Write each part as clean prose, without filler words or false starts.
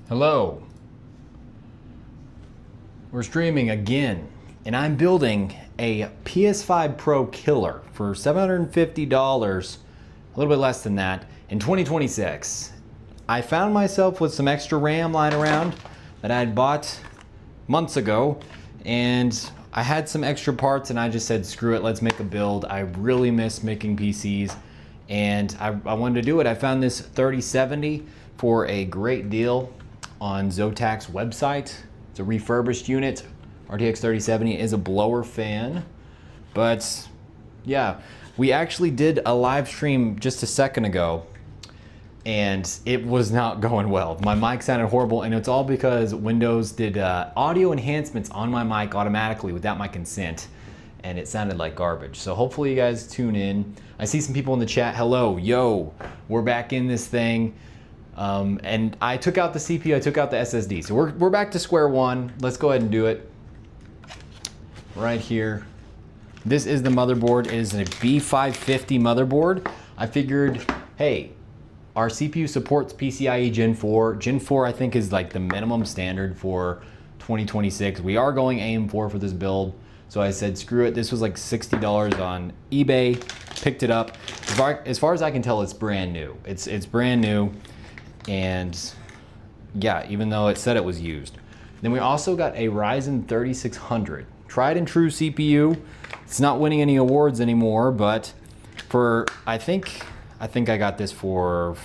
Hello. We're streaming again, and I'm building a PS5 Pro KILLER for $750, a little bit less than that, in 2026. I found myself with some extra RAM lying around that I had bought months ago, and I had some extra parts and I just said, screw it, let's make a build. I really miss making PCs, and I wanted to do it. I found this 3070 for a great deal on Zotac's website. It's a refurbished unit. RTX 3070 is a blower fan, but yeah, we actually did a live stream just a second ago and it was not going well. My mic sounded horrible, and it's all because Windows did audio enhancements on my mic automatically without my consent, and it sounded like garbage. So hopefully you guys tune in. I see some people in the chat. Hello, yo, we're back in this thing. And I took out the CPU, I took out the SSD. So we're back to square one. Let's go ahead and do it. Right here. This is the motherboard. It is a B550 motherboard. I figured, hey, our CPU supports PCIe Gen 4. Gen 4 I think is like the minimum standard for 2026. We are going AM4 for this build. So I said, screw it. This was like $60 on eBay. Picked it up. As far as I can tell, it's brand new. It's brand new. And yeah, even though it said it was used. Then we also got a Ryzen 3600. Tried and true CPU. It's not winning any awards anymore, but for, I think I got this for,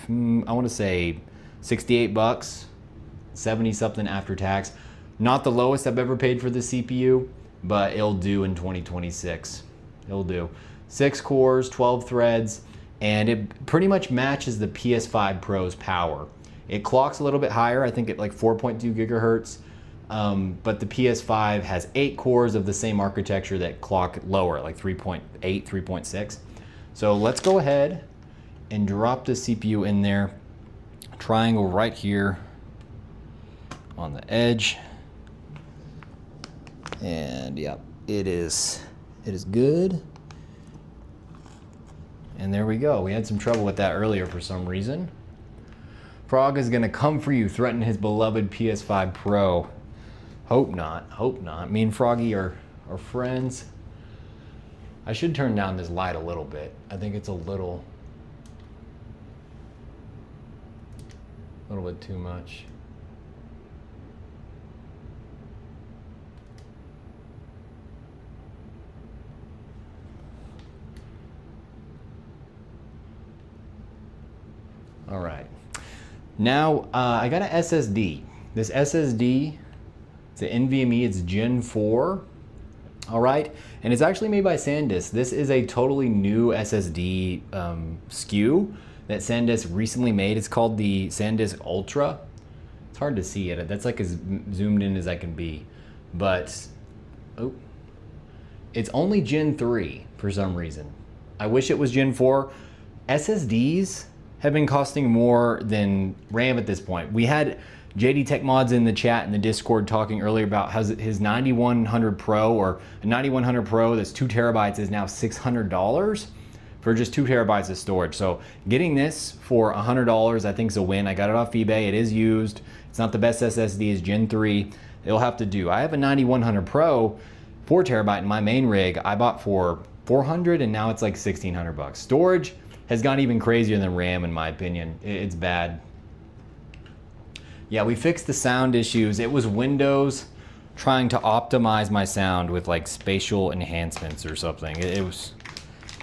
I want to say 68 bucks, 70 something after tax. Not the lowest I've ever paid for the CPU, but it'll do in 2026. It'll do. 6 cores, 12 threads, and it pretty much matches the PS5 Pro's power. It clocks a little bit higher, I think at like 4.2 gigahertz, but the PS5 has 8 cores of the same architecture that clock lower, like 3.8, 3.6. So let's go ahead and drop the CPU in there. Triangle right here on the edge. And yeah, it is good. And there we go. We had some trouble with that earlier for some reason. Frog is gonna come for you, threaten his beloved PS5 Pro. Hope not, hope not. Me and Froggy are friends. I should turn down this light a little bit. I think it's a little bit too much. All right. Now, I got an SSD. This SSD, it's an NVMe, it's Gen 4. All right, and it's actually made by SanDisk. This is a totally new SSD SKU that SanDisk recently made. It's called the SanDisk Ultra. It's hard to see it. That's like as zoomed in as I can be. But, oh, it's only Gen 3 for some reason. I wish it was Gen 4. SSDs have been costing more than RAM at this point. We had JD Tech Mods in the chat in the Discord talking earlier about how his 9100 Pro, or a 9100 Pro that's 2 terabytes, is now $600 for just 2 terabytes of storage. So getting this for $100 I think is a win. I got it off eBay. It is used. It's not the best SSD, it's Gen 3. It'll have to do. I have a 9100 Pro 4 terabyte in my main rig. I bought for $400 and now it's like $1,600. Storage has gone even crazier than RAM in my opinion. It's bad. Yeah, we fixed the sound issues. It was Windows trying to optimize my sound with like spatial enhancements or something. It was,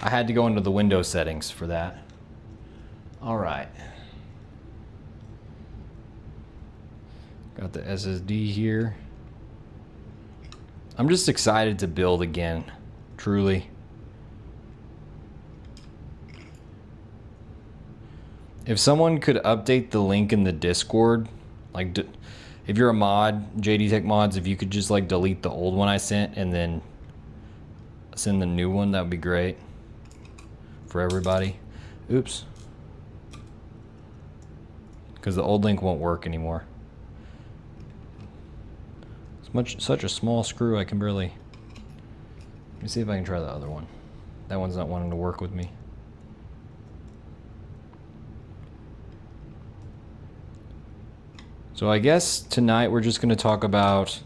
I had to go into the Windows settings for that. All right. Got the SSD here. I'm just excited to build again, truly. If someone could update the link in the Discord, like if you're a mod, JD Tech Mods, if you could just like delete the old one I sent and then send the new one, that would be great for everybody. Oops. Because the old link won't work anymore. It's such a small screw I can barely. Let me see if I can try the other one. That one's not wanting to work with me. So I guess tonight we're just gonna talk about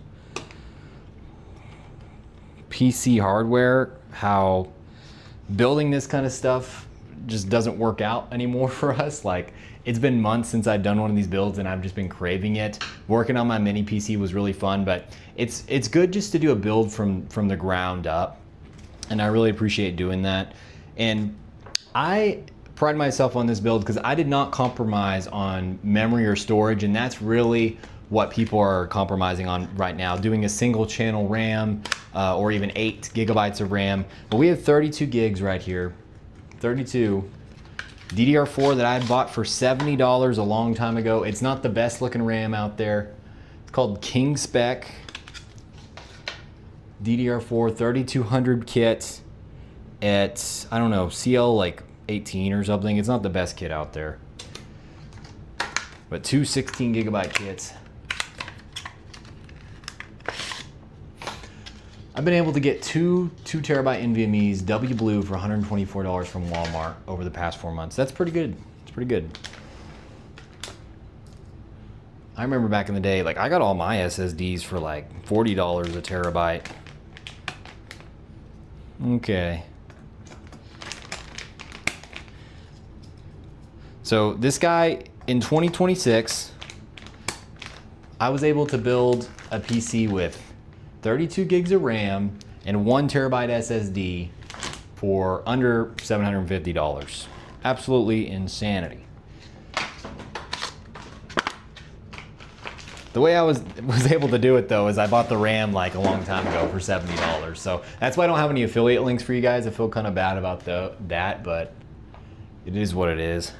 PC hardware, how building this kind of stuff just doesn't work out anymore for us. Like, it's been months since I've done one of these builds and I've just been craving it. Working on my mini PC was really fun, but it's good just to do a build from the ground up. And I really appreciate doing that. And I pride myself on this build because I did not compromise on memory or storage, and that's really what people are compromising on right now, doing a single channel RAM or even 8 gigabytes of RAM. But we have 32 gigs right here, 32. DDR4 that I bought for $70 a long time ago. It's not the best looking RAM out there. It's called King Spec DDR4 3200 kit at, I don't know, CL like 18 or something. It's not the best kit out there, but two 16 gigabyte kits. I've been able to get two terabyte NVMe's W Blue for $124 from Walmart over the past 4 months. That's pretty good. It's pretty good. I remember back in the day, like, I got all my SSDs for like $40 a terabyte. Okay. So this guy, in 2026, I was able to build a PC with 32 gigs of RAM and 1 terabyte SSD for under $750. Absolutely insanity. The way I was able to do it though is I bought the RAM like a long time ago for $70. So that's why I don't have any affiliate links for you guys. I feel kind of bad about that, but it is what it is.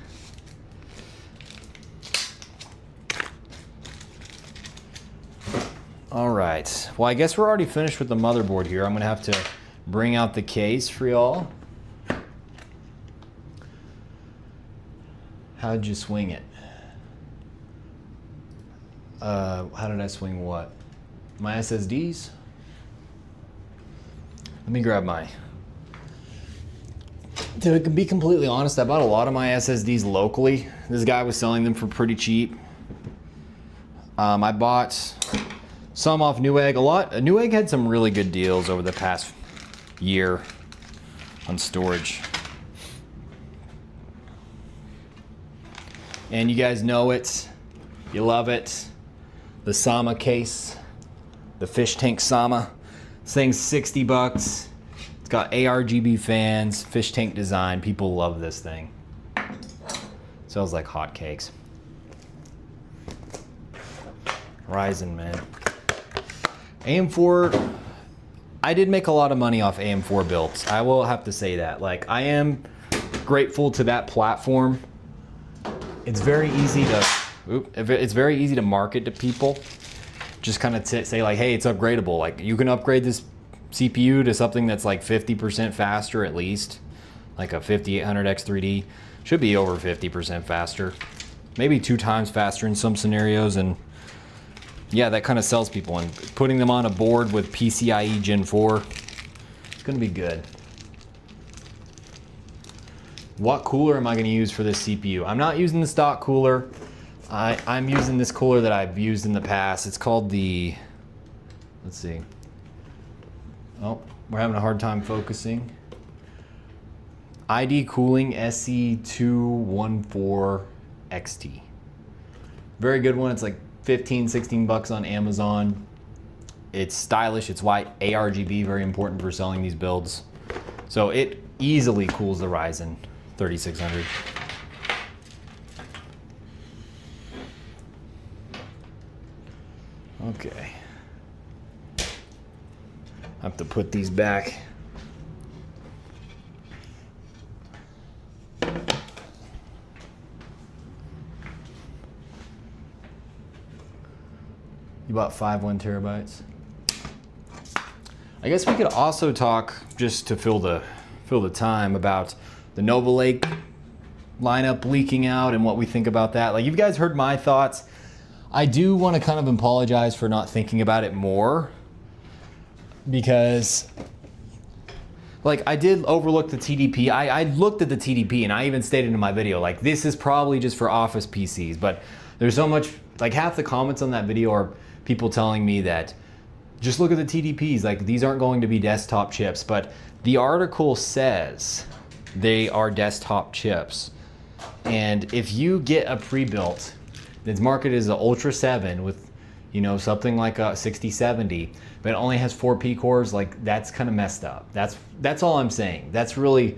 All right, well, I guess we're already finished with the motherboard here. I'm gonna have to bring out the case for y'all. How'd you swing it? How did I swing what? My SSDs? Let me grab my... To be completely honest, I bought a lot of my SSDs locally. This guy was selling them for pretty cheap. I bought some off Newegg. Newegg had some really good deals over the past year on storage. And you guys know it. You love it. The Sama case. The fish tank Sama. This thing's 60 bucks. It's got ARGB fans, fish tank design. People love this thing. Sells like hotcakes. Ryzen, man. AM4, I did make a lot of money off AM4 builds. I will have to say that. Like, I am grateful to that platform. It's very easy to market to people. Just kind of say like, hey, it's upgradable. Like, you can upgrade this CPU to something that's like 50% faster at least. Like a 5800X3D. Should be over 50% faster. Maybe 2 times faster in some scenarios. And yeah, that kind of sells people, and putting them on a board with PCIe Gen 4, it's gonna be good. What cooler am I gonna use for this CPU? I'm not using the stock cooler. I'm using this cooler that I've used in the past. It's called the, let's see. Oh, we're having a hard time focusing. ID Cooling SE214XT. Very good one. It's like 15, 16 bucks on Amazon. It's stylish, it's white, ARGB, very important for selling these builds. So it easily cools the Ryzen 3600. Okay. I have to put these back. You bought 5 1 terabytes. I guess we could also talk, just to fill the time, about the Nova Lake lineup leaking out and what we think about that. Like, you've guys heard my thoughts. I do want to kind of apologize for not thinking about it more, because like, I did overlook the TDP. I looked at the TDP, and I even stated in my video, like, this is probably just for office PCs, but There's so much, like half the comments on that video are people telling me that just look at the TDPs, like these aren't going to be desktop chips, but the article says they are desktop chips. And if you get a pre-built that's marketed as an Ultra 7 with, you know, something like a 6070, but it only has 4 P cores, like that's kind of messed up. That's all I'm saying. That's really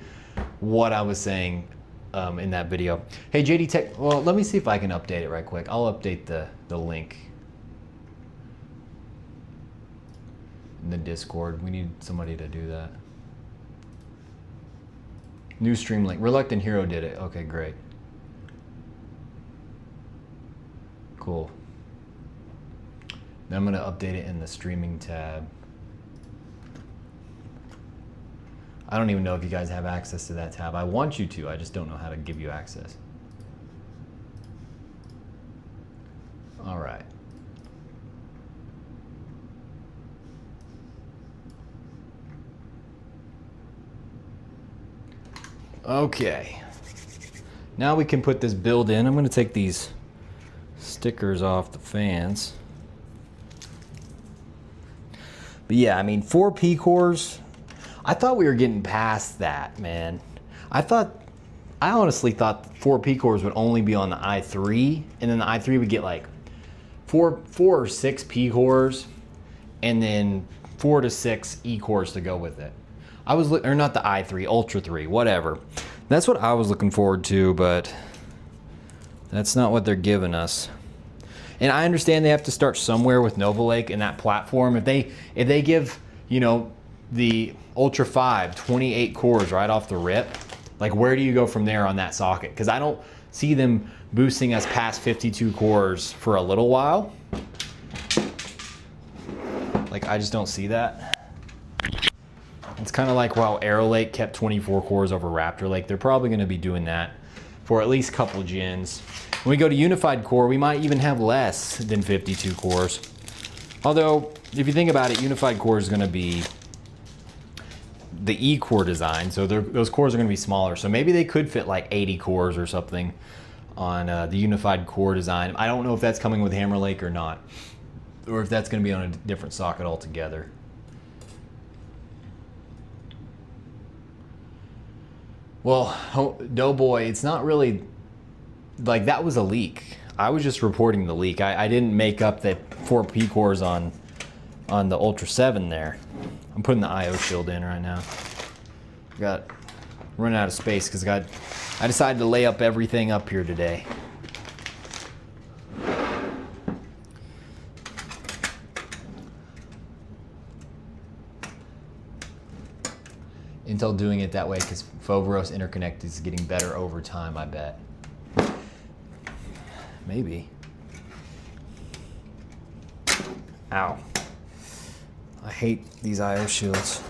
what I was saying in that video. Hey JD Tech, well, let me see if I can update it right quick. I'll update the link in the Discord. We need somebody to do that. New stream link. Reluctant Hero did it. Okay, great. Cool. Then I'm gonna update it in the streaming tab. I don't even know if you guys have access to that tab. I want you to, I just don't know how to give you access. All right. Okay. Now we can put this build in. I'm gonna take these stickers off the fans. But yeah, I mean, 4 P cores, I thought we were getting past that, man. I honestly thought 4 P cores would only be on the i3, and then the i3 would get like four or 6 P cores, and then 4 to 6 E cores to go with it. Or not the i3, Ultra 3, whatever. That's what I was looking forward to, but that's not what they're giving us. And I understand they have to start somewhere with Nova Lake and that platform. If they give, you know, the Ultra 5 28 cores right off the rip, like where do you go from there on that socket? Because I don't see them boosting us past 52 cores for a little while. Like I just don't see that. It's kind of like how Arrow Lake kept 24 cores over Raptor Lake. They're probably going to be doing that for at least a couple gens. When we go to Unified Core, we might even have less than 52 cores. Although, if you think about it, Unified Core is going to be the E-core design, so those cores are going to be smaller. So maybe they could fit like 80 cores or something on the Unified Core design. I don't know if that's coming with Hammer Lake or not, or if that's going to be on a different socket altogether. Well, Doughboy, it's not really, like that was a leak. I was just reporting the leak. I didn't make up that 4 P cores on the Ultra 7 there. I'm putting the IO shield in right now. Running out of space because I decided to lay up everything up here today. Intel doing it that way because Foveros Interconnect is getting better over time, I bet. Maybe. Ow. I hate these IO shields.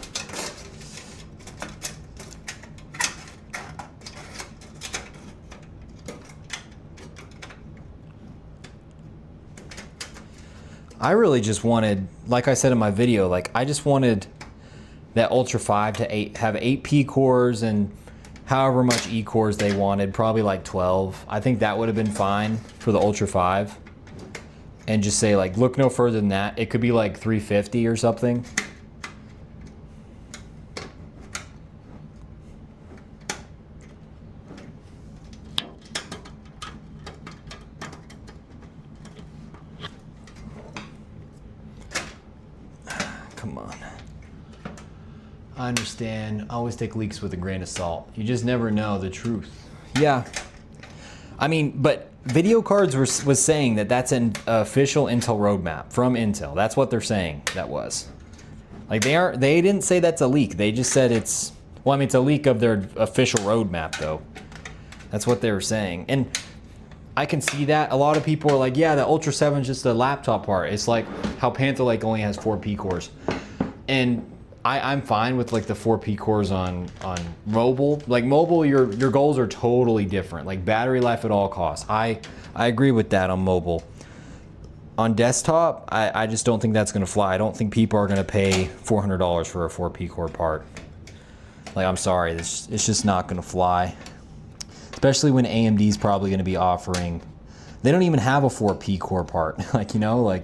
I really just wanted, like I said in my video, like I just wanted that Ultra 5 to have 8 P cores and however much E cores they wanted, probably like 12. I think that would have been fine for the Ultra 5. And just say like, look no further than that. It could be like 350 or something. Come on. I understand. I always take leaks with a grain of salt. You just never know the truth. Yeah. I mean, but Video Cards was saying that that's an official Intel roadmap from Intel. That's what they're saying that was. Like they didn't say that's a leak. They just said it's, well, I mean, it's a leak of their official roadmap though. That's what they were saying. And I can see that. A lot of people are like, yeah, the Ultra 7 is just a laptop part. It's like how Panther Lake only has 4 P cores. And I'm fine with like the 4 P cores on mobile. Like mobile, your goals are totally different. Like battery life at all costs. I agree with that on mobile. On desktop, I just don't think that's gonna fly. I don't think people are gonna pay $400 for a 4 P core part. Like, I'm sorry, it's just not gonna fly. Especially when AMD's probably gonna be offering They don't even have a 4P core part. Like, you know, like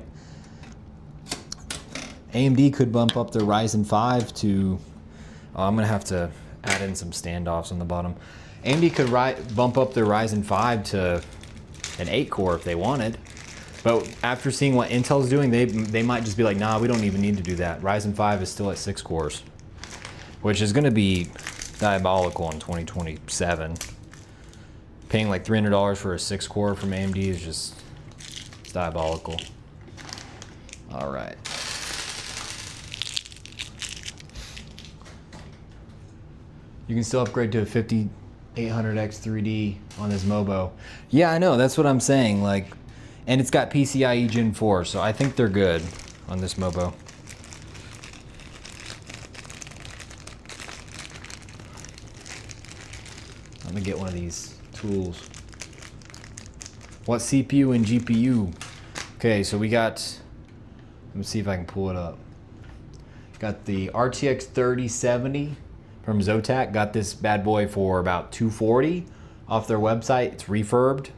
AMD could bump up their Ryzen 5 to, oh, I'm gonna have to add in some standoffs on the bottom. AMD could bump up their Ryzen 5 to an 8 core if they wanted. But after seeing what Intel's doing, they might just be like, nah, we don't even need to do that. Ryzen 5 is still at 6 cores, which is gonna be diabolical in 2027. Paying like $300 for a 6 core from AMD is just, it's diabolical. All right. You can still upgrade to a 5800X 3D on this Mobo. Yeah, I know, that's what I'm saying. Like, and it's got PCIe Gen 4, so I think they're good on this Mobo. I'm gonna get one of these tools. What CPU and GPU? Okay, so we got, let me see if I can pull it up. Got the RTX 3070 from Zotac. Got this bad boy for about $240 off their website. It's refurbed,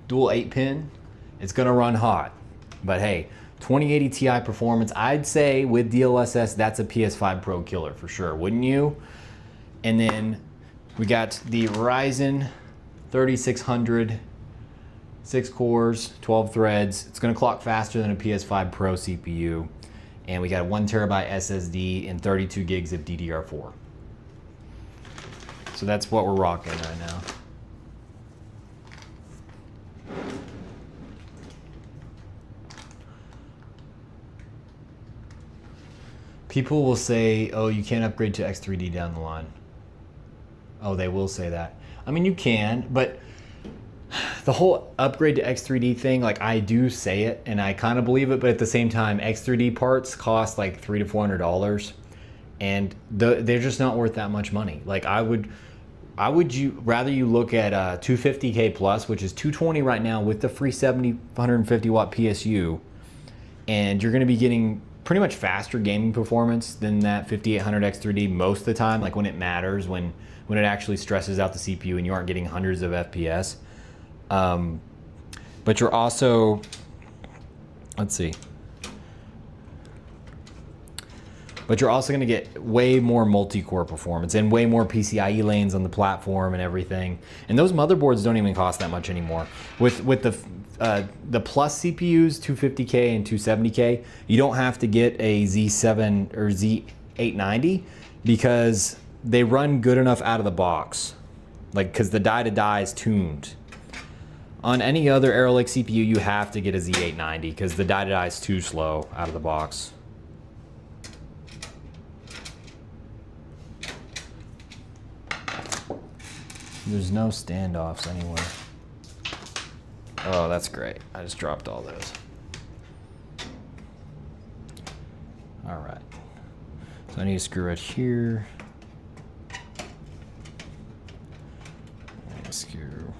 dual 8-pin. It's gonna run hot, but hey, 2080 Ti performance. I'd say with DLSS, that's a PS5 Pro killer for sure, wouldn't you? And then we got the Ryzen 3600, 6 cores, 12 threads. It's gonna clock faster than a PS5 Pro CPU. And we got a 1TB SSD and 32 gigs of DDR4. So that's what we're rocking right now. People will say, oh, you can't upgrade to X3D down the line. Oh, they will say that. I mean, you can, but the whole upgrade to X3D thing, like, I do say it and I kind of believe it, but at the same time, X3D parts cost like $300 to $400, and they're just not worth that much money. Like, I would rather you look at 250K plus, which is 220 right now with the free 150 watt PSU, and you're going to be getting pretty much faster gaming performance than that 5800 X3D most of the time, like when it matters, when it actually stresses out the CPU and you aren't getting hundreds of FPS. But you're also, let's see. But you're also going to get way more multi-core performance and way more PCIe lanes on the platform and everything. And those motherboards don't even cost that much anymore. With the plus CPUs, 250K and 270K, you don't have to get a Z7 or Z890 because they run good enough out of the box. Like, because the die-to-die is tuned. On any other Arrow Lake CPU, you have to get a Z890 because the die-to-die is too slow out of the box. There's no standoffs anywhere. Oh, that's great. I just dropped all those. All right. So I need a screw right here. Screw.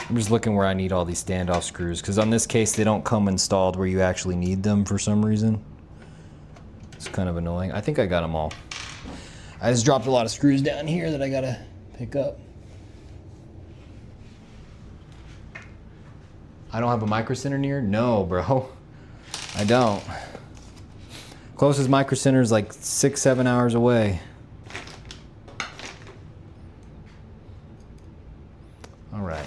I'm just looking where I need all these standoff screws, because on this case they don't come installed where you actually need them for some reason. It's kind of annoying. I think I got them all. I just dropped a lot of screws down here that I gotta pick up. I don't have a micro center near? No, bro. I don't. Closest micro center is like 6-7 hours away. All right.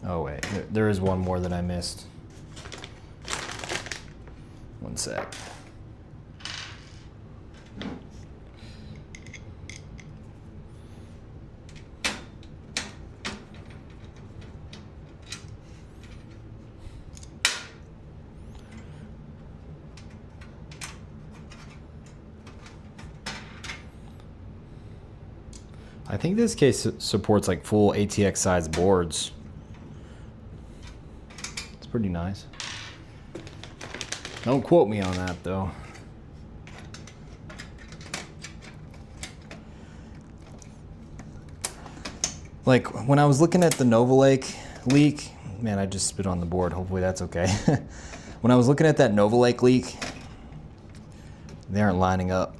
Oh wait, there is one more that I missed. One sec. I think this case supports like full ATX size boards. It's pretty nice. Don't quote me on that though. Like when I was looking at the Nova Lake leak, man, I just spit on the board. Hopefully that's okay. When I was looking at that Nova Lake leak, they aren't lining up.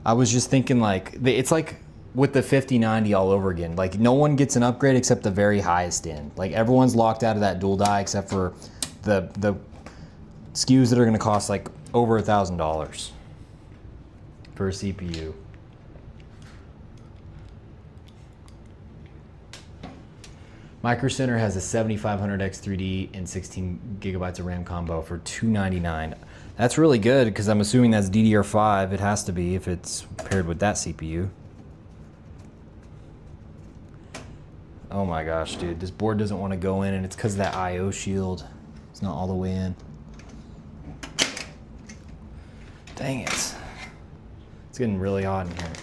I was just thinking like, it's like with the 5090 all over again. Like no one gets an upgrade except the very highest end. Like everyone's locked out of that dual die except for the SKUs that are gonna cost like over $1,000 for a CPU. Micro Center has a 7500X3D and 16 gigabytes of RAM combo for $299. That's really good because I'm assuming that's DDR5. It has to be if it's paired with that CPU. Oh my gosh, dude, this board doesn't want to go in, and it's because of that I/O shield. It's not all the way in. Dang it. It's getting really hot in here.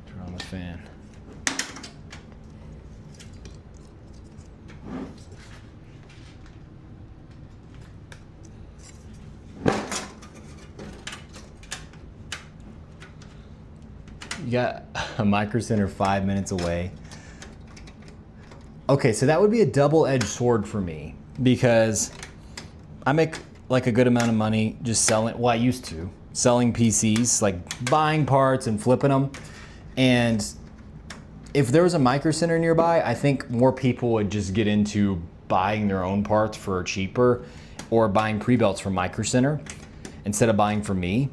Turn on the fan. You got a Micro Center 5 minutes away. Okay, so that would be a double-edged sword for me because I make like a good amount of money just selling, well, I used to, selling PCs, like buying parts and flipping them. And if there was a Micro Center nearby, I think more people would just get into buying their own parts for cheaper or buying pre-belts from Micro Center instead of buying from me.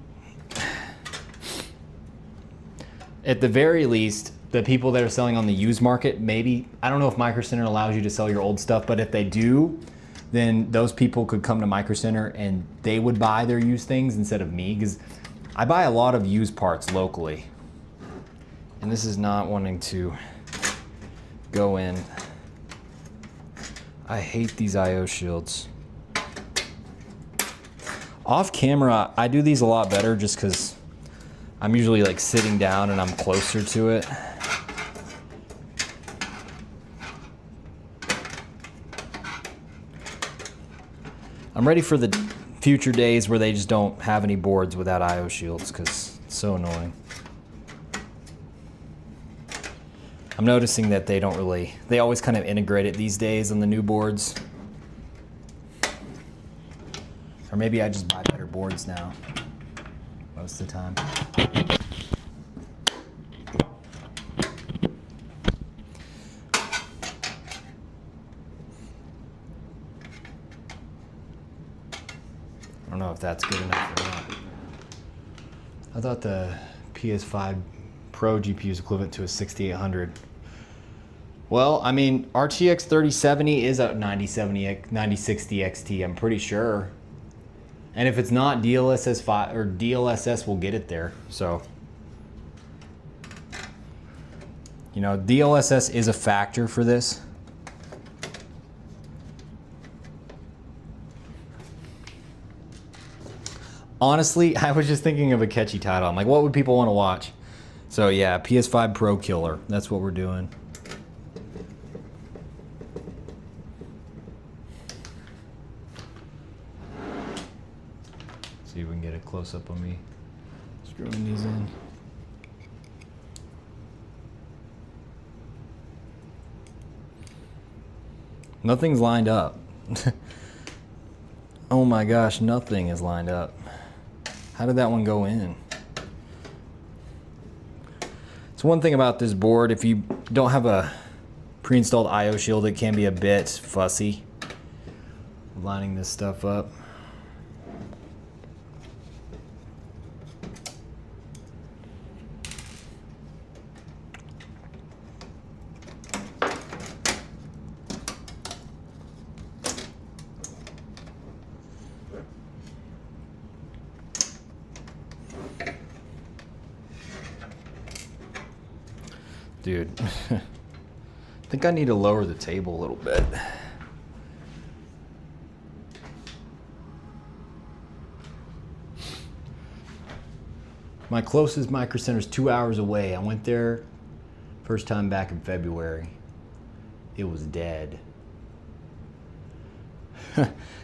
At the very least, the people that are selling on the used market, maybe, I don't know if Micro Center allows you to sell your old stuff, but if they do, then those people could come to Micro Center and they would buy their used things instead of me, because I buy a lot of used parts locally. And this is not wanting to go in. I hate these I/O shields. Off camera, I do these a lot better just because I'm usually like sitting down and I'm closer to it. I'm ready for the future days where they just don't have any boards without I/O shields because it's so annoying. I'm noticing that they don't really, they always kind of integrate it these days on the new boards. Or maybe I just buy better boards now most of the time. I don't know if that's good enough or not. I thought the PS5 Pro GPU is equivalent to a 6800. Well, I mean, RTX 3070 is a 9060 XT, I'm pretty sure. And if it's not, DLSS 5 or DLSS will get it there. So, you know, DLSS is a factor for this. Honestly, I was just thinking of a catchy title. I'm like, what would people want to watch? So yeah, PS5 Pro Killer. That's what we're doing. See if we can get a close up on me screwing these in. Nothing's lined up. Oh my gosh, nothing is lined up. How did that one go in? So one thing about this board, if you don't have a pre-installed I/O shield, it can be a bit fussy lining this stuff up. Dude, I think I need to lower the table a little bit. My closest Micro Center is 2 hours away. I went there first time back in February. It was dead.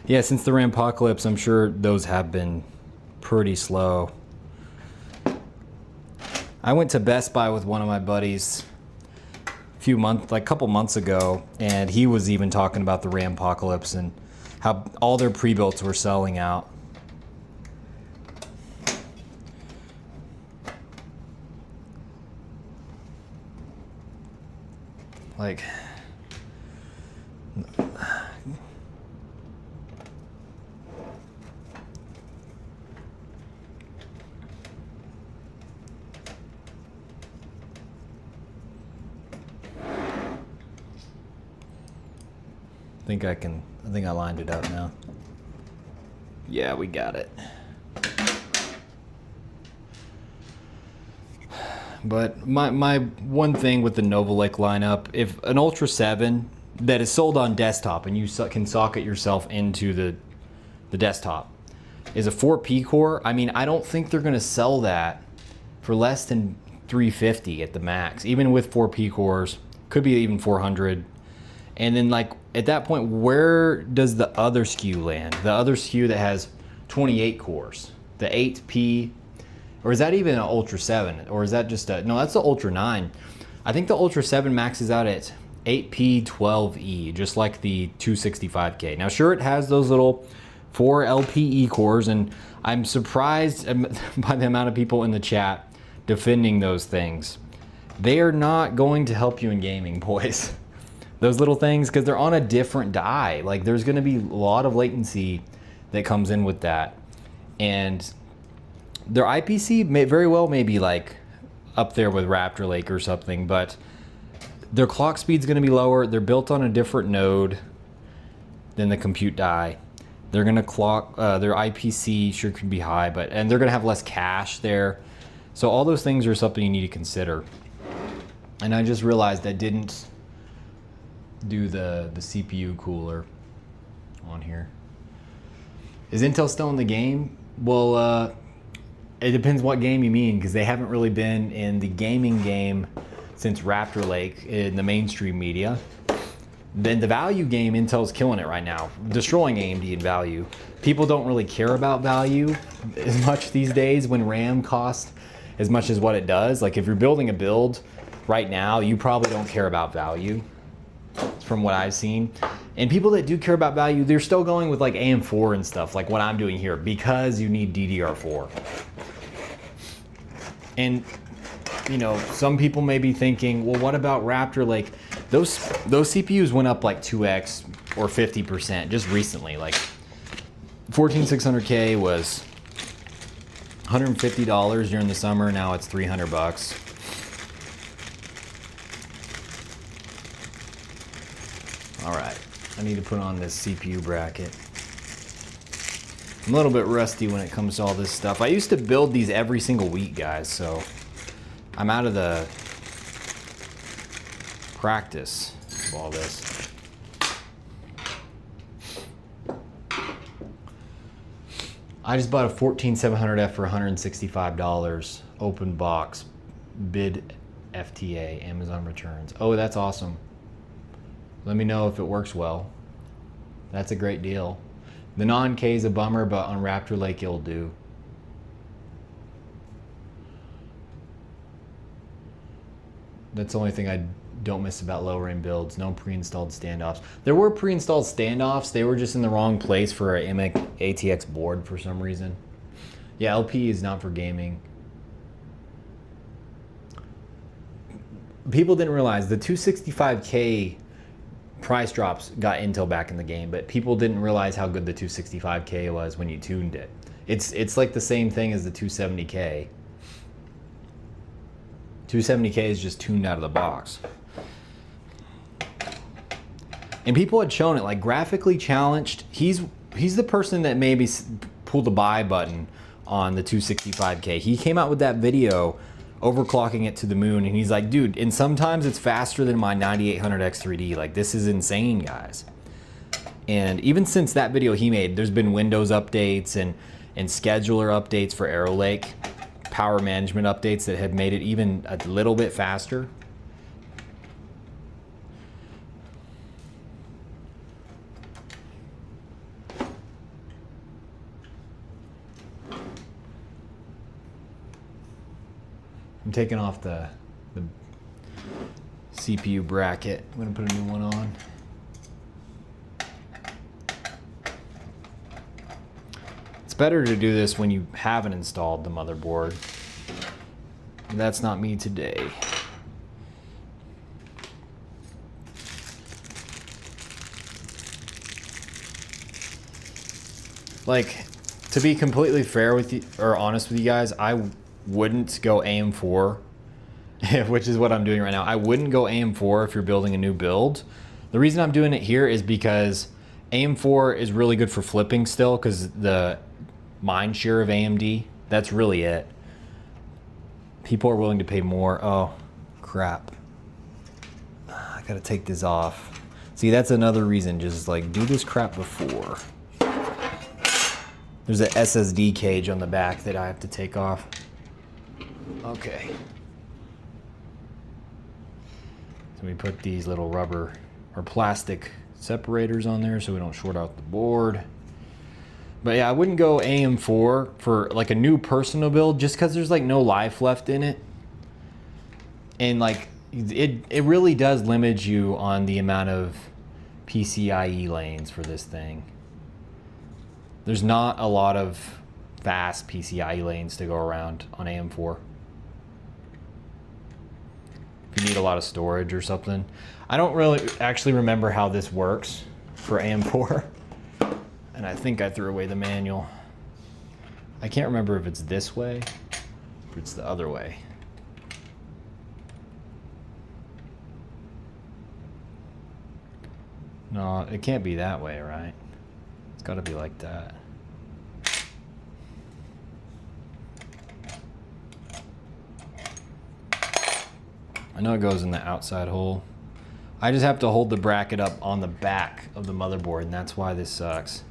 Yeah, since the Rampocalypse, I'm sure those have been pretty slow. I went to Best Buy with one of my buddies a couple months ago, and he was even talking about the RAM apocalypse and how all their pre-builts were selling out. Like, I think I lined it up now. Yeah, we got it. But my one thing with the Nova Lake lineup, if an Ultra 7 that is sold on desktop and you can socket yourself into the desktop is a 4P core, I mean, I don't think they're gonna sell that for less than $350 at the max, even with 4P cores, could be even 400. And then like at that point, where does the other SKU land? The other SKU that has 28 cores, the 8P, or is that even an Ultra 7? Or is that just no, that's the Ultra 9. I think the Ultra 7 maxes out at 8P 12E, just like the 265K. Now sure, it has those little 4 LPE cores, and I'm surprised by the amount of people in the chat defending those things. They are not going to help you in gaming, boys. Those little things, because they're on a different die. Like there's gonna be a lot of latency that comes in with that. And their IPC may very well be like up there with Raptor Lake or something, but their clock speed's gonna be lower. They're built on a different node than the compute die. They're gonna clock, their IPC sure can be high, and they're gonna have less cache there. So all those things are something you need to consider. And I just realized I didn't do the CPU cooler on here. Is Intel still in the game? Well, it depends what game you mean, because they haven't really been in the gaming game since Raptor Lake in the mainstream media. Then the value game, Intel's killing it right now, destroying AMD in value. People don't really care about value as much these days when RAM costs as much as what it does. Like if you're building a build right now, you probably don't care about value, from what I've seen. And people that do care about value, they're still going with like AM4 and stuff, like what I'm doing here, because you need DDR4. And you know, some people may be thinking, well, what about Raptor Lake? Those CPUs went up like 2x or 50% just recently. Like 14600K was $150 during the summer. Now it's $300. All right, I need to put on this CPU bracket. I'm a little bit rusty when it comes to all this stuff. I used to build these every single week, guys, so I'm out of the practice of all this. I just bought a 14700F for $165, open box, bid FTA, Amazon returns. Oh, that's awesome. Let me know if it works well. That's a great deal. The non-K is a bummer, but on Raptor Lake it'll do. That's the only thing I don't miss about lower-end builds. No pre-installed standoffs. There were pre-installed standoffs. They were just in the wrong place for an AMIC ATX board for some reason. Yeah, LP is not for gaming. People didn't realize the 265K price drops got Intel back in the game, but people didn't realize how good the 265K was when you tuned it. It's like the same thing as the 270K. 270K is just tuned out of the box. And people had shown it, like graphically challenged. He's the person that maybe pulled the buy button on the 265K. He came out with that video overclocking it to the moon, and he's like, dude, and sometimes it's faster than my 9800X3D. Like, this is insane, guys. And even since that video he made, there's been Windows updates and scheduler updates for Arrow Lake, power management updates that have made it even a little bit faster. I'm taking off the CPU bracket. I'm gonna put a new one on. It's better to do this when you haven't installed the motherboard. That's not me today. Like, to be completely fair with you, or honest with you guys, I wouldn't go AM4, which is what I'm doing right now. I wouldn't go AM4 if you're building a new build. The reason I'm doing it here is because AM4 is really good for flipping still, because the mind share of AMD, that's really it. People are willing to pay more. Oh, crap. I gotta take this off. See, that's another reason, just like do this crap before. There's an SSD cage on the back that I have to take off. Okay. So we put these little rubber or plastic separators on there so we don't short out the board. But yeah, I wouldn't go AM4 for like a new personal build just because there's like no life left in it. And like it really does limit you on the amount of PCIe lanes for this thing. There's not a lot of fast PCIe lanes to go around on AM4. If you need a lot of storage or something. I don't really actually remember how this works for AM4. And I think I threw away the manual. I can't remember if it's this way or it's the other way. No, it can't be that way, right? It's gotta be like that. I know it goes in the outside hole. I just have to hold the bracket up on the back of the motherboard, and that's why this sucks.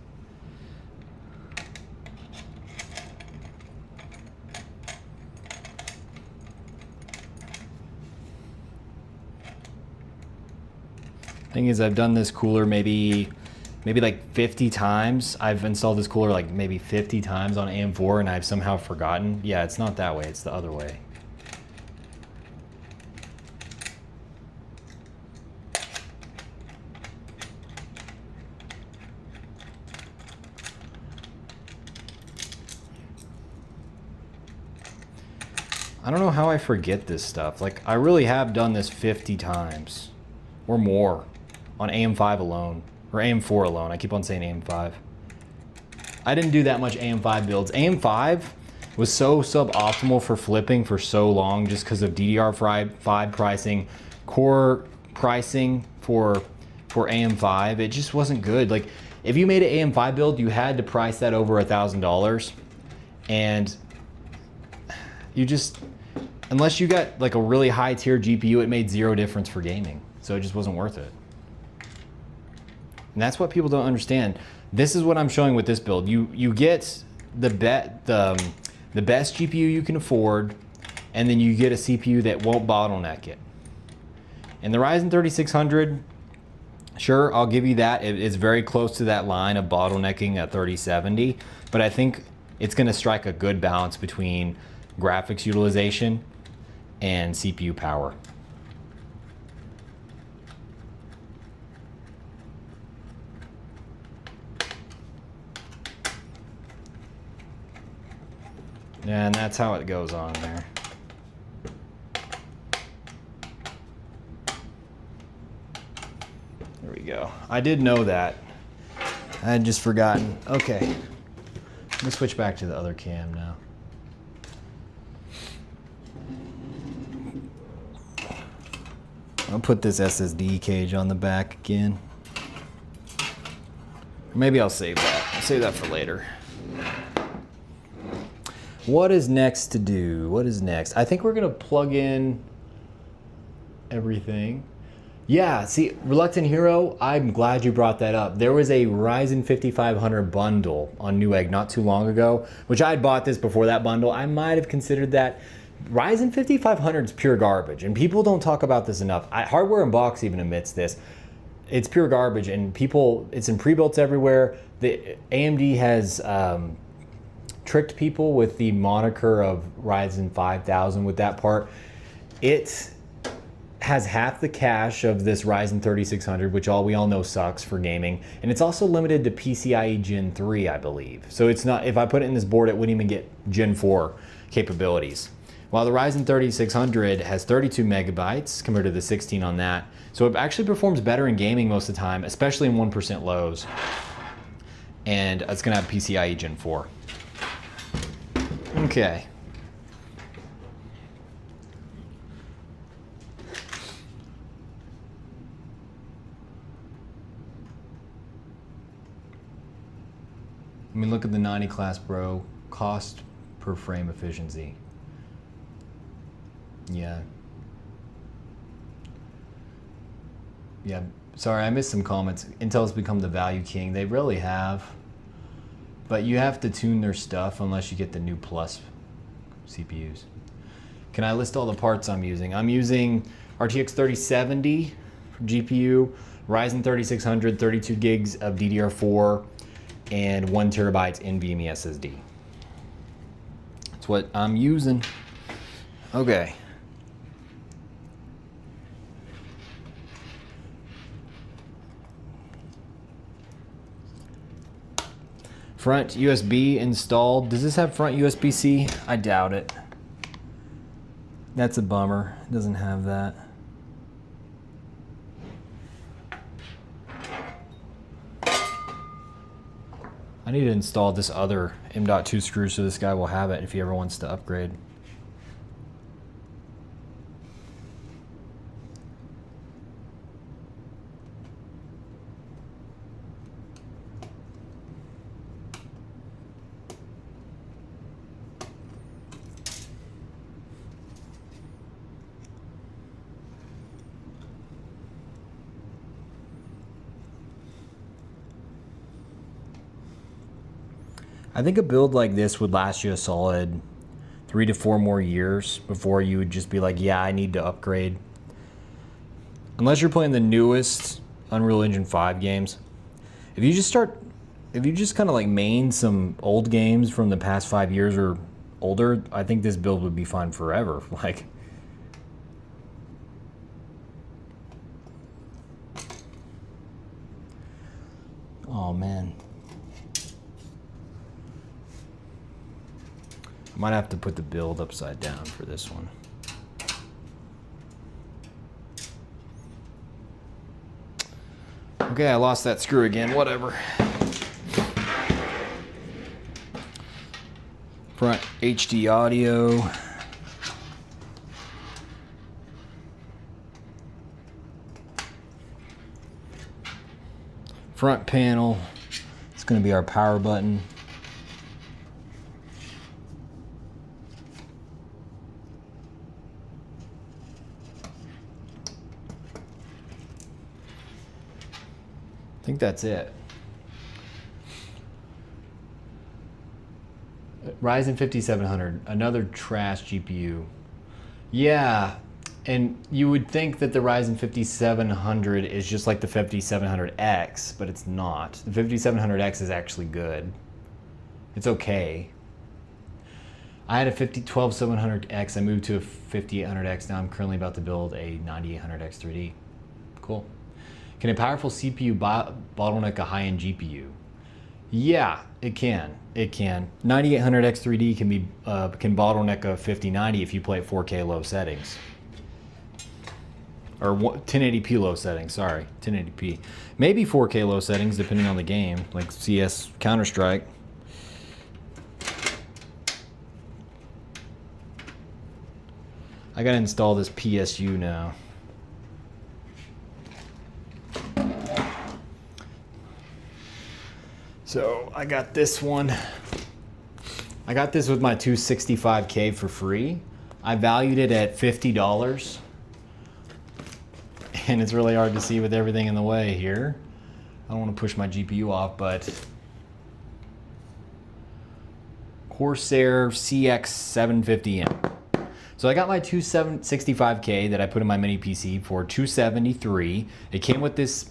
Thing is, I've done this cooler maybe like 50 times. I've installed this cooler like maybe 50 times on AM4 and I've somehow forgotten. Yeah, it's not that way, it's the other way. I don't know how I forget this stuff. Like, I really have done this 50 times or more on AM5 alone, or AM4 alone. I keep on saying AM5. I didn't do that much AM5 builds. AM5 was so suboptimal for flipping for so long just because of DDR5 pricing, core pricing for AM5. It just wasn't good. Like, if you made an AM5 build, you had to price that over $1,000, and you just, unless you got like a really high tier GPU, it made zero difference for gaming. So it just wasn't worth it. And that's what people don't understand. This is what I'm showing with this build. You get the best GPU you can afford, and then you get a CPU that won't bottleneck it. And the Ryzen 3600, sure, I'll give you that. It's very close to that line of bottlenecking at 3070, but I think it's gonna strike a good balance between graphics utilization and CPU power. And that's how it goes on there. There we go. I did know that. I had just forgotten. Okay. Let me switch back to the other cam now. I'll put this SSD cage on the back again. Maybe I'll save that. I'll save that for later. What is next to do? What is next? I think we're gonna plug in everything. Yeah, see, Reluctant Hero, I'm glad you brought that up. There was a Ryzen 5500 bundle on Newegg not too long ago, which I had bought this before that bundle. I might have considered that. Ryzen 5500 is pure garbage, and people don't talk about this enough. Hardware Unbox even admits this. It's pure garbage, and people, it's in pre-builts everywhere. The AMD has tricked people with the moniker of Ryzen 5000 with that part. It has half the cache of this Ryzen 3600, which we all know sucks for gaming. And it's also limited to PCIe Gen 3, I believe. So it's not, if I put it in this board, it wouldn't even get Gen 4 capabilities. While the Ryzen 3600 has 32 megabytes compared to the 16 on that. So it actually performs better in gaming most of the time, especially in 1% lows. And it's gonna have PCIe Gen 4. Okay. I mean, look at the 90 class, bro. Cost per frame efficiency. Yeah. Yeah, sorry, I missed some comments. Intel's become the value king. They really have. But you have to tune their stuff unless you get the new Plus CPUs. Can I list all the parts I'm using? I'm using RTX 3070 for GPU, Ryzen 3600, 32 gigs of DDR4, and 1 terabyte NVMe SSD. That's what I'm using. Okay. Front USB installed. Does this have front USB-C? I doubt it. That's a bummer. It doesn't have that. I need to install this other M.2 screw so this guy will have it if he ever wants to upgrade. I think a build like this would last you a solid 3 to 4 more years before you would just be like, yeah, I need to upgrade. Unless you're playing the newest Unreal Engine 5 games. If you just kind of like main some old games from the past 5 years or older, I think this build would be fine forever. Like, oh man. I might have to put the build upside down for this one. Okay, I lost that screw again, whatever. Front HD audio. Front panel. It's going to be our power button. I think that's it. Ryzen 5700, another trash GPU. Yeah, and you would think that the Ryzen 5700 is just like the 5700X, but it's not. The 5700X is actually good. It's okay. I had a 12700X, I moved to a 5800X, now I'm currently about to build a 9800X 3D. Cool. Can a powerful CPU bottleneck a high-end GPU? Yeah, it can. It can. 9800X 3D can bottleneck a 5090 if you play at 4K low settings. Or 1080p low settings, sorry. 1080p. Maybe 4K low settings depending on the game, like CS Counter-Strike. I gotta install this PSU now. So I got this one. I got this with my 265K for free. I valued it at $50. And it's really hard to see with everything in the way here. I don't want to push my GPU off, but Corsair CX750M. So I got my 265K that I put in my mini PC for $273. It came with this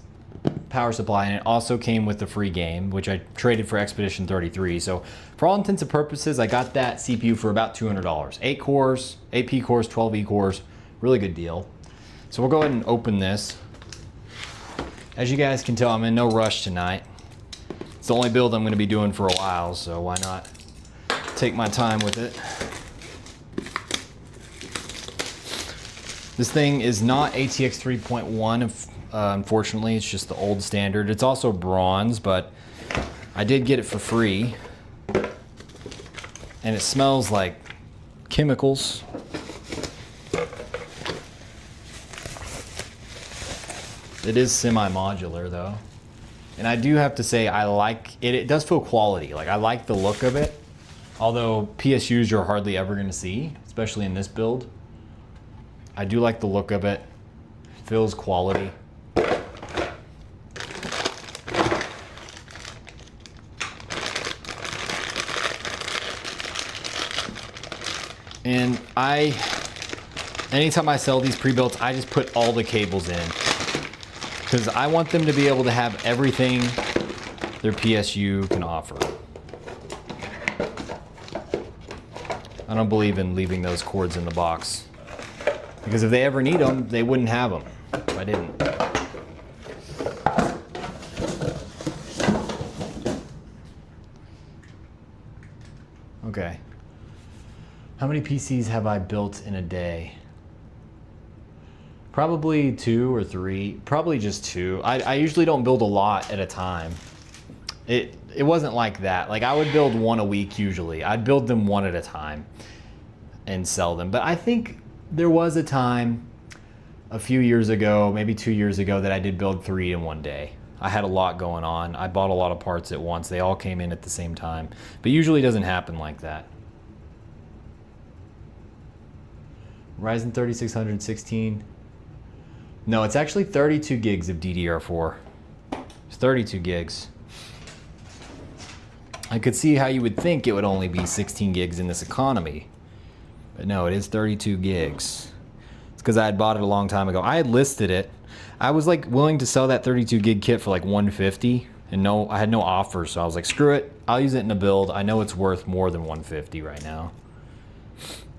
power supply, and it also came with the free game, which I traded for Expedition 33. So for all intents and purposes, I got that CPU for about $200. 8 cores, 8 P cores, 12 E cores, really good deal. So we'll go ahead and open this. As you guys can tell, I'm in no rush tonight. It's the only build I'm going to be doing for a while, so why not take my time with it. This thing is not ATX 3.1, unfortunately. It's just the old standard. It's also bronze, but I did get it for free. And it smells like chemicals. It is semi-modular though. And I do have to say, I like it. It does feel quality. Like, I like the look of it. Although PSUs you're hardly ever gonna see, especially in this build. I do like the look of it. Feels quality. And anytime I sell these pre-builts, I just put all the cables in, because I want them to be able to have everything their PSU can offer. I don't believe in leaving those cords in the box, because if they ever need them, they wouldn't have them. I didn't. Okay. How many PCs have I built in a day? Probably 2 or 3. Probably just 2. I usually don't build a lot at a time. It wasn't like that. Like, I would build 1 a week usually. I'd build them 1 at a time and sell them. But I think there was a time a few years ago, maybe 2 years ago, that I did build 3 in 1 day. I had a lot going on. I bought a lot of parts at once. They all came in at the same time. But usually it doesn't happen like that. Ryzen 3616. No, it's actually 32 gigs of DDR4. It's 32 gigs. I could see how you would think it would only be 16 gigs in this economy. But no, it is 32 gigs. It's because I had bought it a long time ago. I had listed it. I was like willing to sell that 32 gig kit for like $150, and I had no offers, so I was like, screw it. I'll use it in a build. I know it's worth more than $150 right now.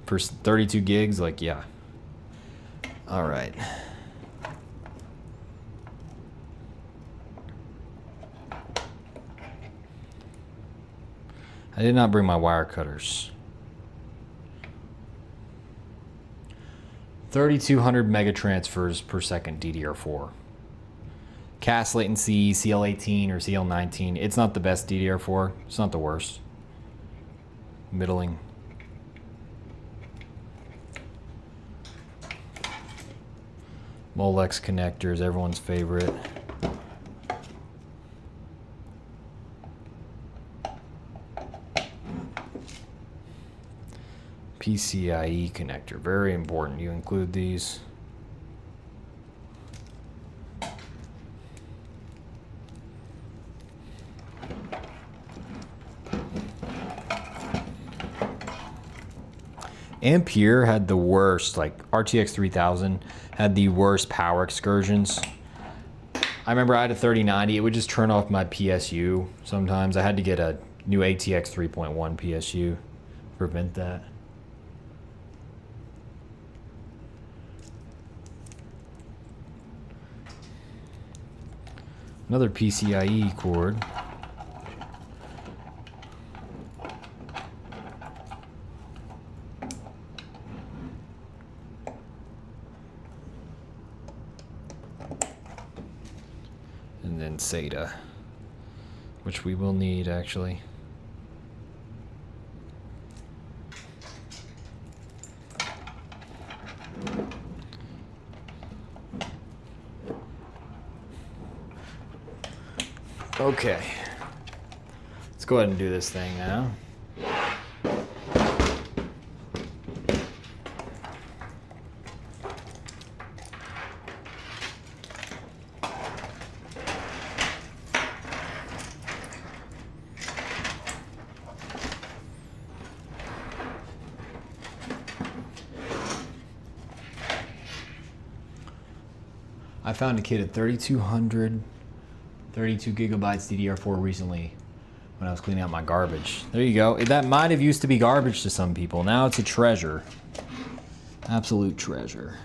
For 32 gigs, like, yeah. All right. I did not bring my wire cutters. 3,200 mega transfers per second DDR4. CAS latency, CL18 or CL19. It's not the best DDR4. It's not the worst. Middling. Molex connectors, everyone's favorite. PCIe connector, very important. You include these. Ampere had the worst, like RTX 3000 had the worst power excursions. I remember I had a 3090, it would just turn off my PSU sometimes. I had to get a new ATX 3.1 PSU to prevent that. Another PCIe cord. And then SATA, which we will need actually. Okay, let's go ahead and do this thing now. I found a kit at 3,200 32 gigabytes DDR4 recently when I was cleaning out my garbage. There you go. That might have used to be garbage to some people. Now it's a treasure. Absolute treasure.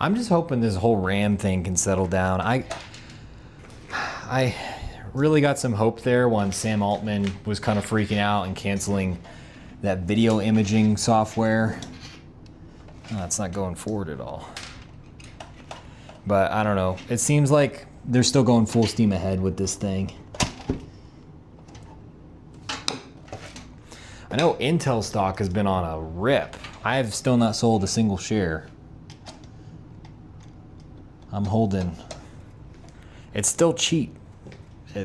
I'm just hoping this whole RAM thing can settle down. I really got some hope there when Sam Altman was kind of freaking out and canceling that video imaging software. Oh, it's not going forward at all. But I don't know. It seems like they're still going full steam ahead with this thing. I know Intel stock has been on a rip. I have still not sold a single share. I'm holding. It's still cheap.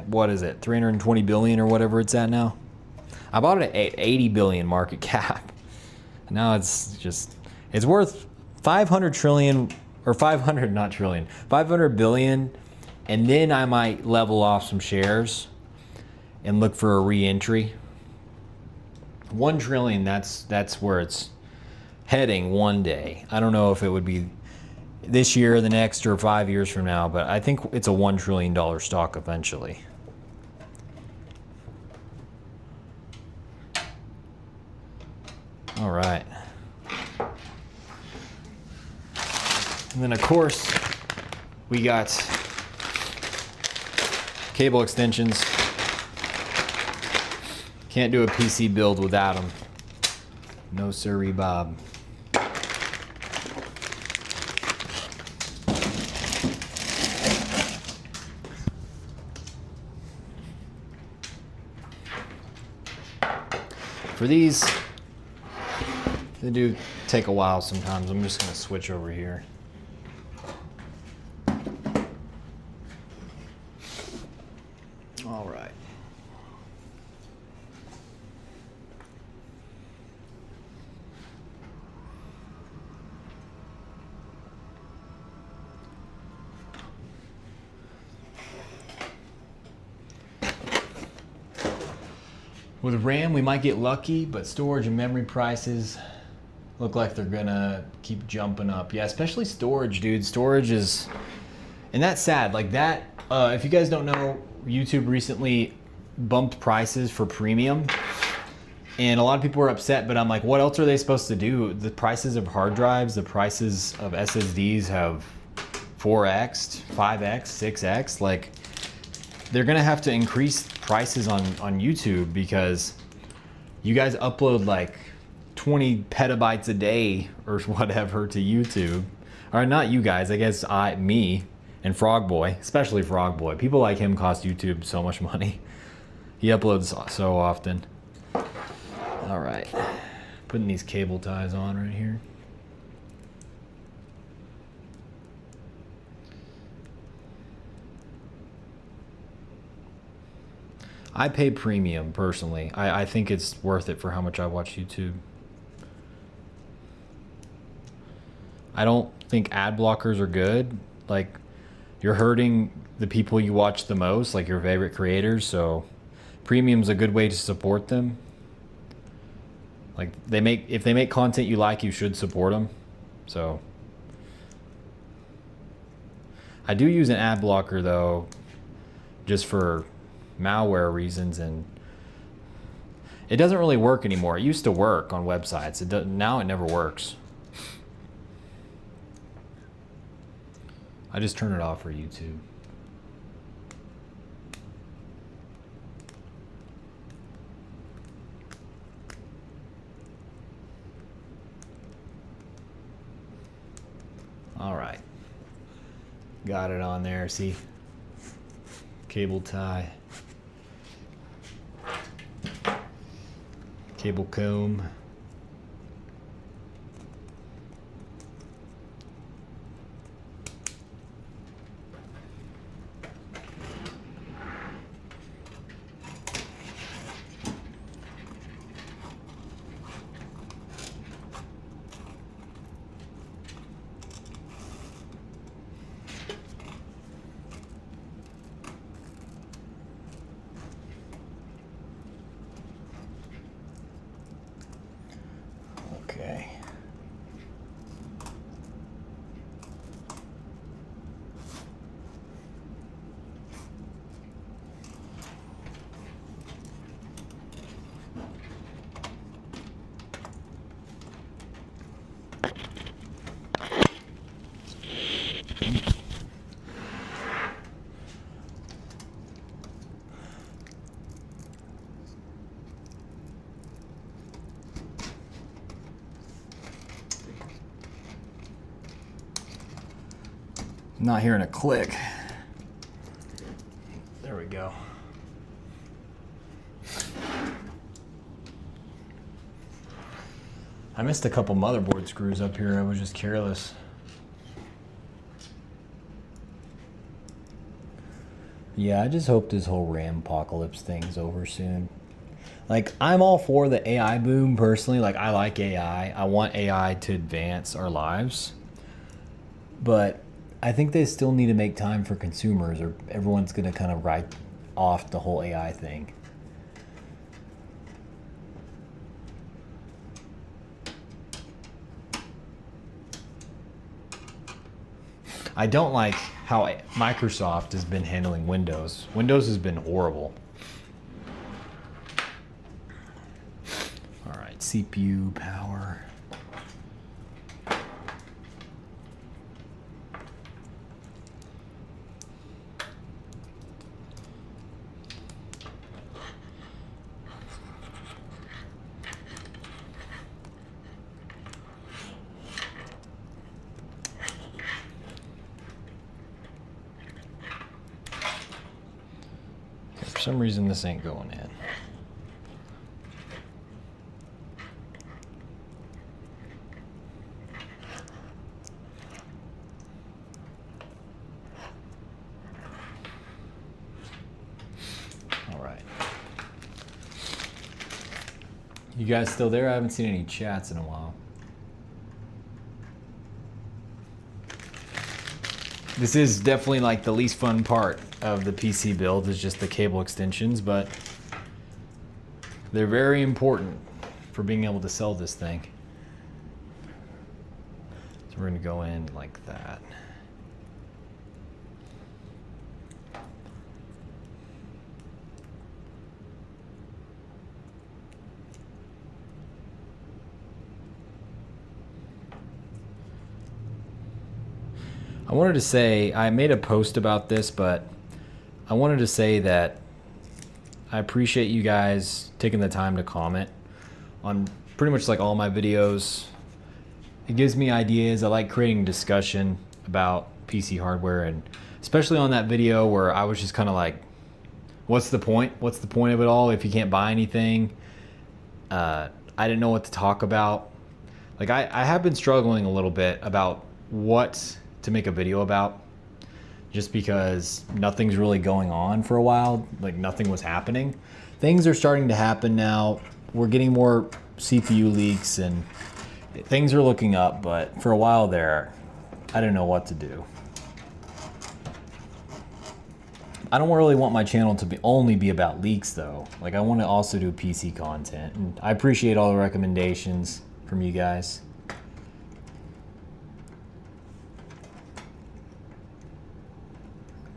What is it? 320 billion or whatever it's at now. I bought it at 80 billion market cap. Now it's worth 500 trillion or 500, not trillion, 500 billion. And then I might level off some shares and look for a re-entry. 1 trillion, that's where it's heading one day. I don't know if it would be this year, the next, or 5 years from now, but I think it's a $1 trillion stock eventually. All right. And then of course, we got cable extensions. Can't do a PC build without them. No sirree, Bob. For these, they do take a while sometimes. I'm just going to switch over here. All right. With RAM, we might get lucky, but storage and memory prices look like they're gonna keep jumping up. Yeah, especially storage, dude. Storage is, and that's sad. Like that, if you guys don't know, YouTube recently bumped prices for premium, and a lot of people were upset, but I'm like, what else are they supposed to do? The prices of hard drives, the prices of SSDs have 4x, 5x, 6x. Like, they're gonna have to increase prices on YouTube because you guys upload like 20 petabytes a day or whatever to YouTube. Or not you guys, I guess me and Frogboy, especially Frogboy. People like him cost YouTube so much money. He uploads so often. All right, putting these cable ties on right here. I pay premium personally. I think it's worth it for how much I watch YouTube. I don't think ad blockers are good. Like, you're hurting the people you watch the most, like your favorite creators, so premium's a good way to support them. Like, if they make content you like, you should support them. So I do use an ad blocker though, just for malware reasons, and it doesn't really work anymore. It used to work on websites. Now it never works. I just turn it off for YouTube. All right, got it on there. See, cable tie, cable comb. not hearing a click. There we go. I missed a couple motherboard screws up here. I was just careless. Yeah, I just hope this whole RAM apocalypse thing's over soon. Like, I'm all for the AI boom personally. Like, I like AI. I want AI to advance our lives. But I think they still need to make time for consumers, or everyone's going to kind of write off the whole AI thing. I don't like how Microsoft has been handling Windows. Windows has been horrible. All right, CPU power. For some reason this ain't going in. All right. You guys still there? I haven't seen any chats in a while. This is definitely like the least fun part of the PC build, is just the cable extensions, but they're very important for being able to sell this thing. So we're gonna go in like that. I wanted to say, I made a post about this, but I wanted to say that I appreciate you guys taking the time to comment on pretty much like all my videos. It gives me ideas. I like creating discussion about PC hardware, and especially on that video where I was just kind of like, what's the point? What's the point of it all if you can't buy anything? I didn't know what to talk about. Like I have been struggling a little bit about what to make a video about, just because nothing's really going on for a while. Like nothing was happening. Things are starting to happen now. We're getting more CPU leaks and things are looking up, but for a while there, I didn't know what to do. I don't really want my channel to only be about leaks though. Like I want to also do PC content, and I appreciate all the recommendations from you guys.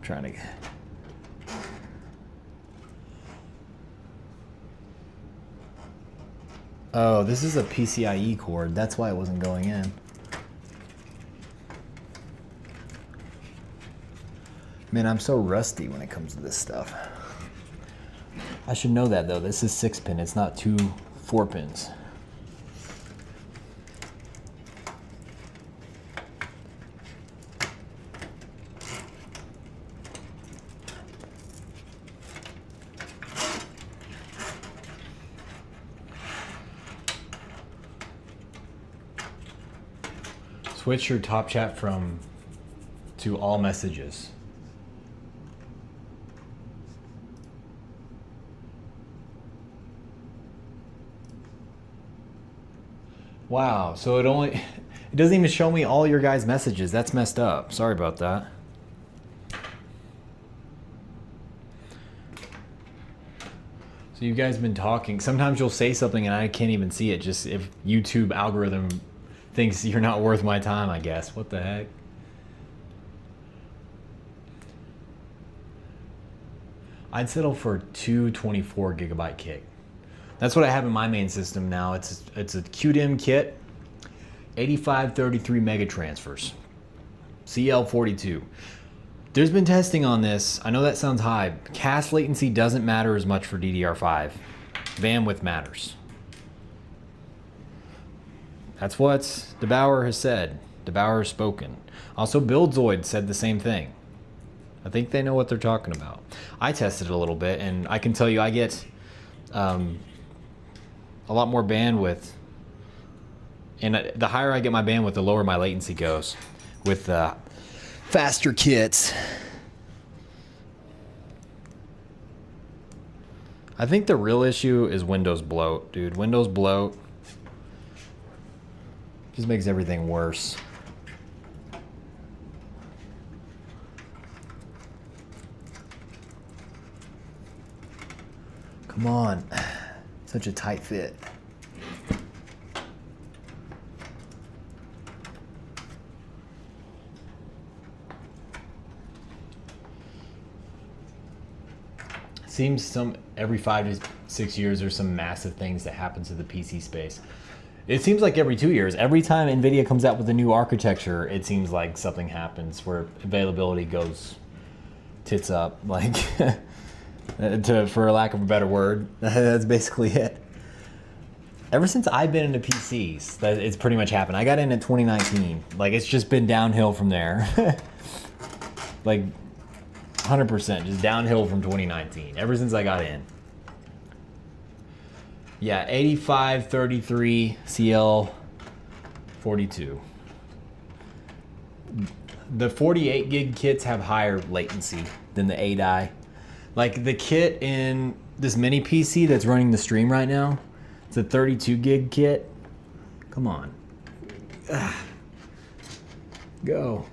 Trying to. Oh, this is a PCIe cord. That's why it wasn't going in. Man, I'm so rusty when it comes to this stuff. I should know that though. This is 6-pin. It's not 2 4-pins. Switch your top chat to all messages. Wow, so it doesn't even show me all your guys' messages. That's messed up. Sorry about that. So you guys been talking. Sometimes you'll say something and I can't even see it, just if YouTube algorithm thinks you're not worth my time, I guess. What the heck? I'd settle for 2 24 gigabyte kit. That's what I have in my main system now. It's a QDIM kit, 8533 mega transfers, CL42. There's been testing on this. I know that sounds high. Cache latency doesn't matter as much for DDR5. Bandwidth matters. That's what DeBauer has said. Devourer spoken. Also, Buildzoid said the same thing. I think they know what they're talking about. I tested it a little bit, and I can tell you I get a lot more bandwidth. And the higher I get my bandwidth, the lower my latency goes with faster kits. I think the real issue is Windows bloat, dude. Windows bloat just makes everything worse. Come on. Such a tight fit. Seems every 5 to 6 years there's some massive things that happen to the PC space. It seems like every 2 years. Every time NVIDIA comes out with a new architecture, it seems like something happens where availability goes tits up. Like, for lack of a better word, that's basically it. Ever since I've been into PCs, it's pretty much happened. I got in 2019. Like, it's just been downhill from there. Like, 100% just downhill from 2019 ever since I got in. Yeah, 8533 CL 42. The 48 gig kits have higher latency than the 8i. Like the kit in this mini PC that's running the stream right now, it's a 32 gig kit. Come on. Go.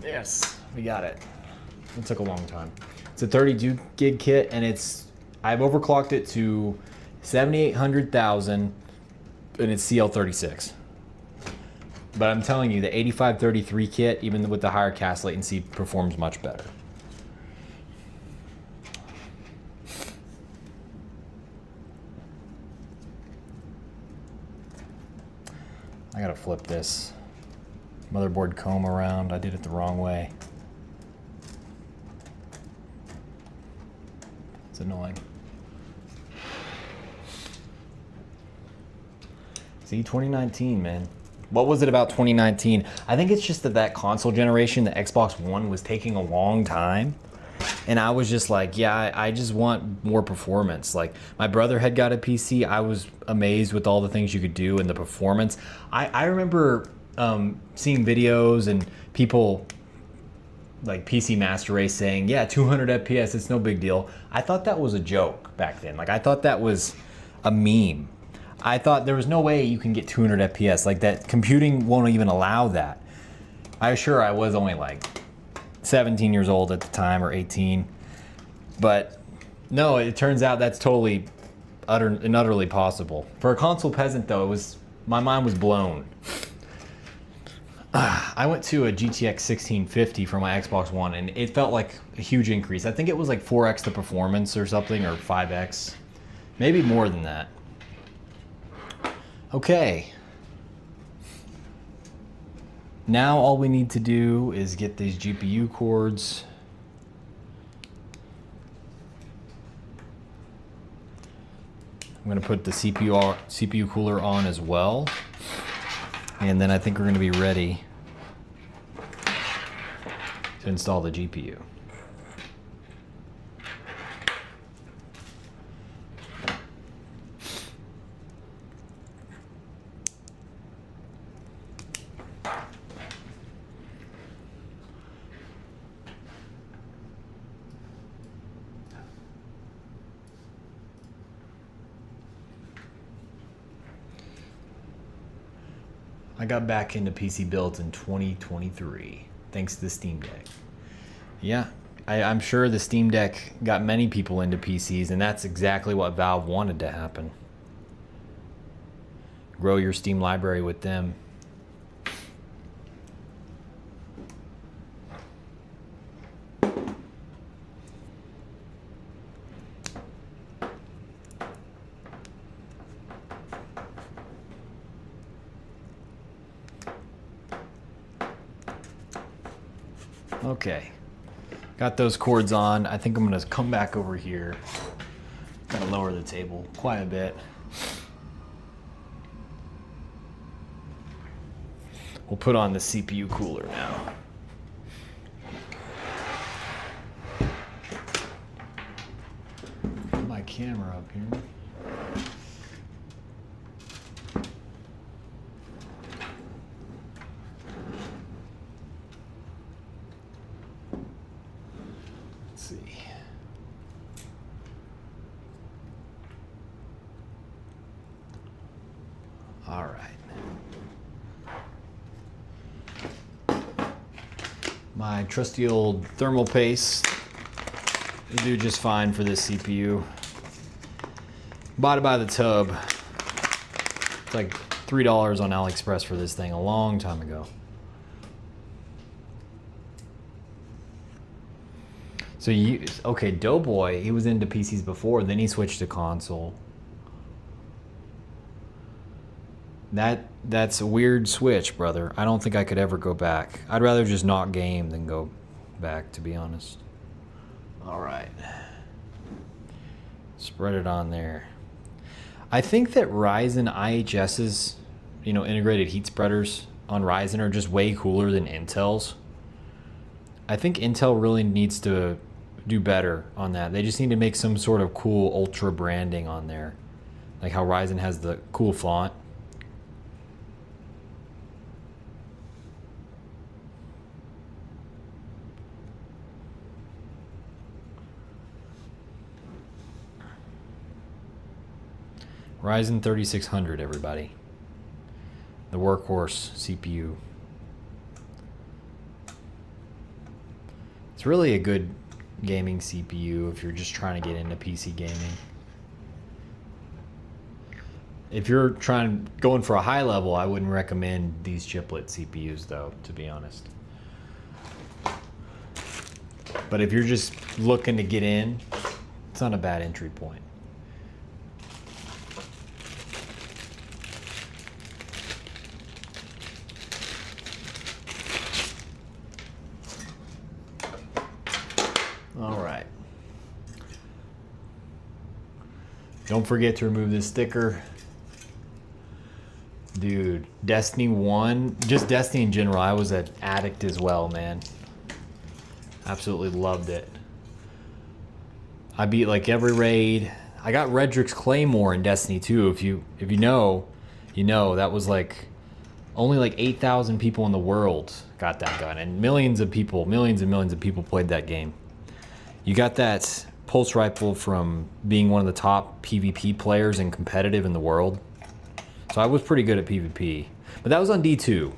Yes, we got it. It took a long time. It's a 32 gig kit, and I've overclocked it to 7800,000, and it's CL36. But I'm telling you, the 8533 kit, even with the higher cast latency, performs much better. I gotta flip this motherboard comb around. I did it the wrong way. It's annoying. See, 2019, man. What was it about 2019? I think it's just that console generation, the Xbox One, was taking a long time. And I was just like, yeah, I just want more performance. Like, my brother had got a PC. I was amazed with all the things you could do and the performance. I remember seeing videos and people like PC Master Race saying, yeah, 200 FPS, it's no big deal. I thought that was a joke back then. Like, I thought that was a meme. I thought there was no way you can get 200 FPS. Like, that computing won't even allow that. I was only like 17 years old at the time, or 18. But no, it turns out that's totally utterly possible. For a console peasant though, my mind was blown. I went to a GTX 1650 for my Xbox One, and it felt like a huge increase. I think it was like 4x the performance or something, or 5x. Maybe more than that. Okay. Now all we need to do is get these GPU cords. I'm going to put the CPU cooler on as well. And then I think we're going to be ready to install the GPU. I got back into PC builds in 2023, thanks to the Steam Deck. Yeah, I'm sure the Steam Deck got many people into PCs, and that's exactly what Valve wanted to happen. Grow your Steam library with them. Okay, got those cords on. I think I'm gonna come back over here. Gotta lower the table quite a bit. We'll put on the CPU cooler now. Put my camera up here. Let's see. All right. My trusty old thermal paste will do just fine for this CPU. Bought it by the tub. It's like $3 on AliExpress for this thing a long time ago. So okay, Doughboy, he was into PCs before, then he switched to console. That's a weird switch, brother. I don't think I could ever go back. I'd rather just not game than go back, to be honest. All right. Spread it on there. I think that Ryzen IHS's, integrated heat spreaders on Ryzen are just way cooler than Intel's. I think Intel really needs to do better on that. They just need to make some sort of cool ultra branding on there. Like how Ryzen has the cool font. Ryzen 3600, everybody. The workhorse CPU. It's really a good gaming CPU if you're just trying to get into PC gaming. If you're going for a high level, I wouldn't recommend these chiplet CPUs though, to be honest. But if you're just looking to get in, it's not a bad entry point. All right. Don't forget to remove this sticker. Dude, Destiny 1, just Destiny in general, I was an addict as well, man. Absolutely loved it. I beat like every raid. I got Redrick's Claymore in Destiny 2. If you know, that was like only like 8,000 people in the world got that gun, and millions and millions of people played that game. You got that pulse rifle from being one of the top PvP players and competitive in the world. So I was pretty good at PvP, but that was on D2.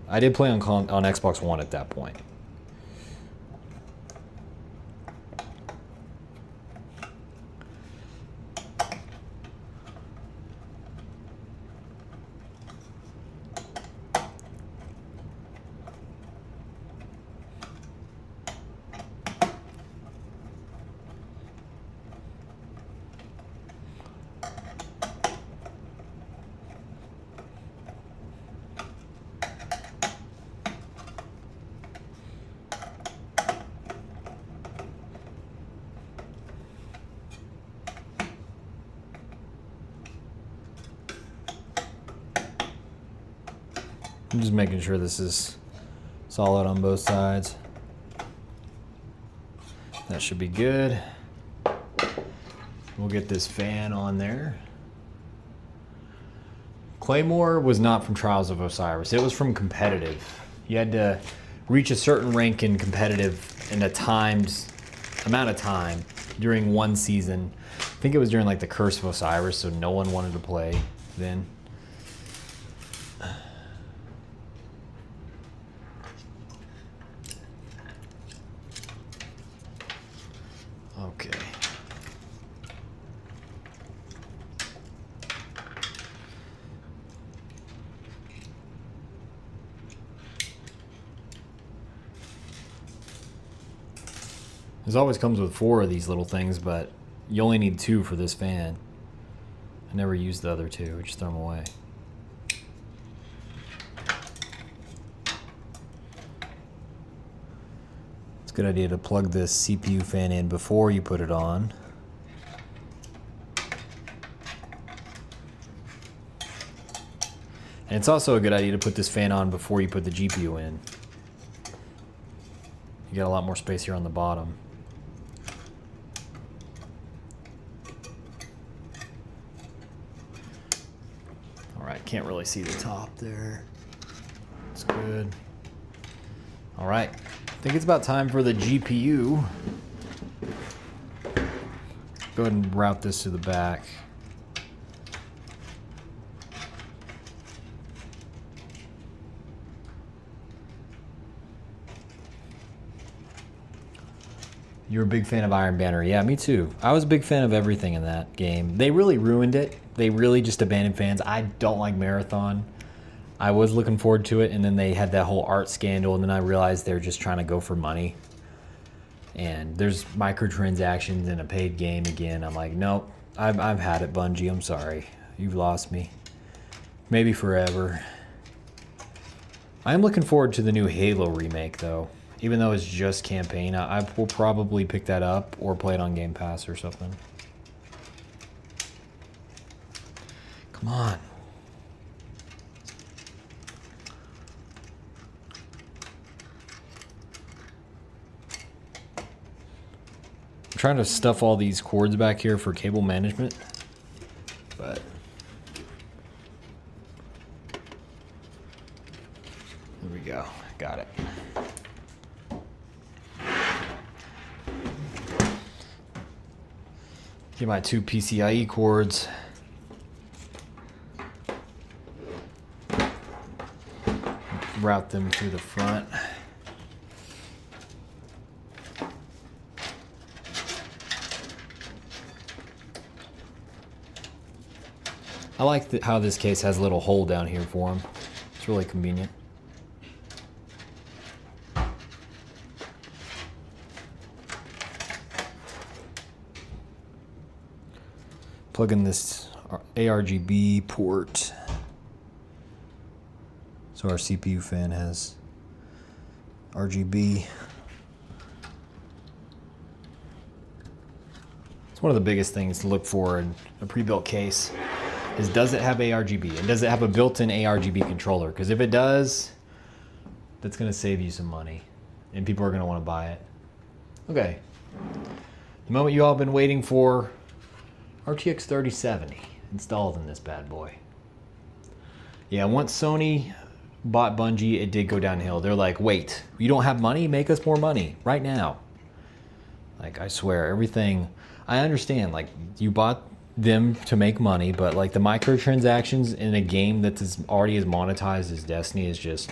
I did play on Xbox One at that point. I'm just making sure this is solid on both sides. That should be good. We'll get this fan on there. Claymore was not from Trials of Osiris. It was from competitive. You had to reach a certain rank in competitive in a timed amount of time during one season. I think it was during like the Curse of Osiris, so no one wanted to play then. Okay. This always comes with 4 of these little things, but you only need 2 for this fan. I never used the other 2, I just throw them away. It's a good idea to plug this CPU fan in before you put it on. And it's also a good idea to put this fan on before you put the GPU in. You got a lot more space here on the bottom. All right, can't really see the top there. It's good. All right, I think it's about time for the GPU. Go ahead and route this to the back. You're a big fan of Iron Banner. Yeah, me too. I was a big fan of everything in that game. They really ruined it. They really just abandoned fans. I don't like Marathon. I was looking forward to it, and then they had that whole art scandal, and then I realized they're just trying to go for money. And there's microtransactions in a paid game again. I'm like, nope, I've had it, Bungie. I'm sorry. You've lost me. Maybe forever. I'm looking forward to the new Halo remake, though. Even though it's just campaign, I will probably pick that up or play it on Game Pass or something. Come on. I'm trying to stuff all these cords back here for cable management, but there we go. Got it. Get my 2 PCIe cords. Route them through the front. I like how this case has a little hole down here for them. It's really convenient. Plug in this ARGB port. So our CPU fan has RGB. It's one of the biggest things to look for in a pre-built case is, does it have ARGB? And does it have a built-in ARGB controller? Because if it does, that's going to save you some money. And people are going to want to buy it. Okay. The moment you all have been waiting for, RTX 3070 installed in this bad boy. Yeah, once Sony bought Bungie, it did go downhill. They're like, wait, you don't have money? Make us more money right now. Like, I swear, everything, I understand, like, you bought them to make money, but like the microtransactions in a game that's already as monetized as Destiny is just,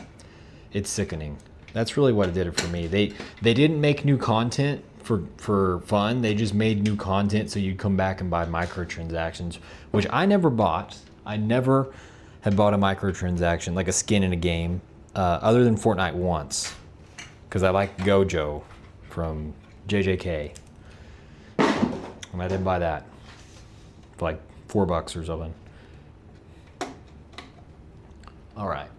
it's sickening. That's really what it did it for me. They didn't make new content for fun. They just made new content so you'd come back and buy microtransactions, which I never bought. I never had bought a microtransaction, like a skin in a game, other than Fortnite once, because I like Gojo from JJK. And I didn't buy that for like $4 or something. All right.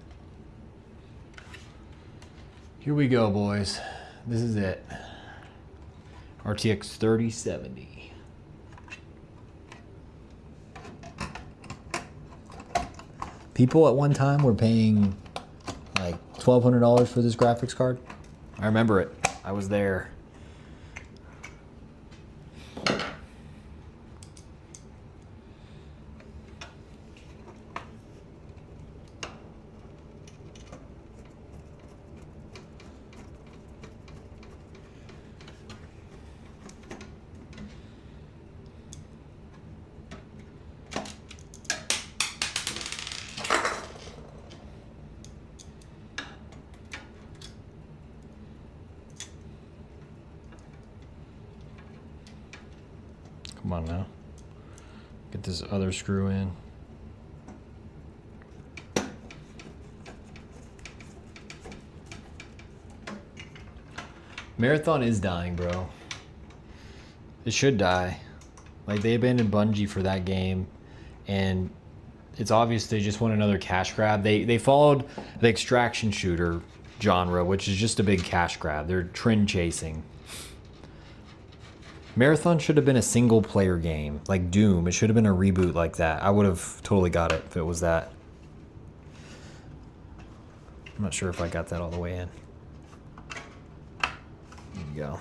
Here we go, boys. This is it. RTX 3070. People at one time were paying like $1,200 for this graphics card. I remember it. I was there. Come on now. Get this other screw in. Marathon is dying, bro. It should die. Like, they abandoned Bungie for that game, and it's obvious they just want another cash grab. They followed the extraction shooter genre, which is just a big cash grab. They're trend chasing. Marathon should have been a single player game, like Doom. It should have been a reboot like that. I would have totally got it if it was that. I'm not sure if I got that all the way in. There you go.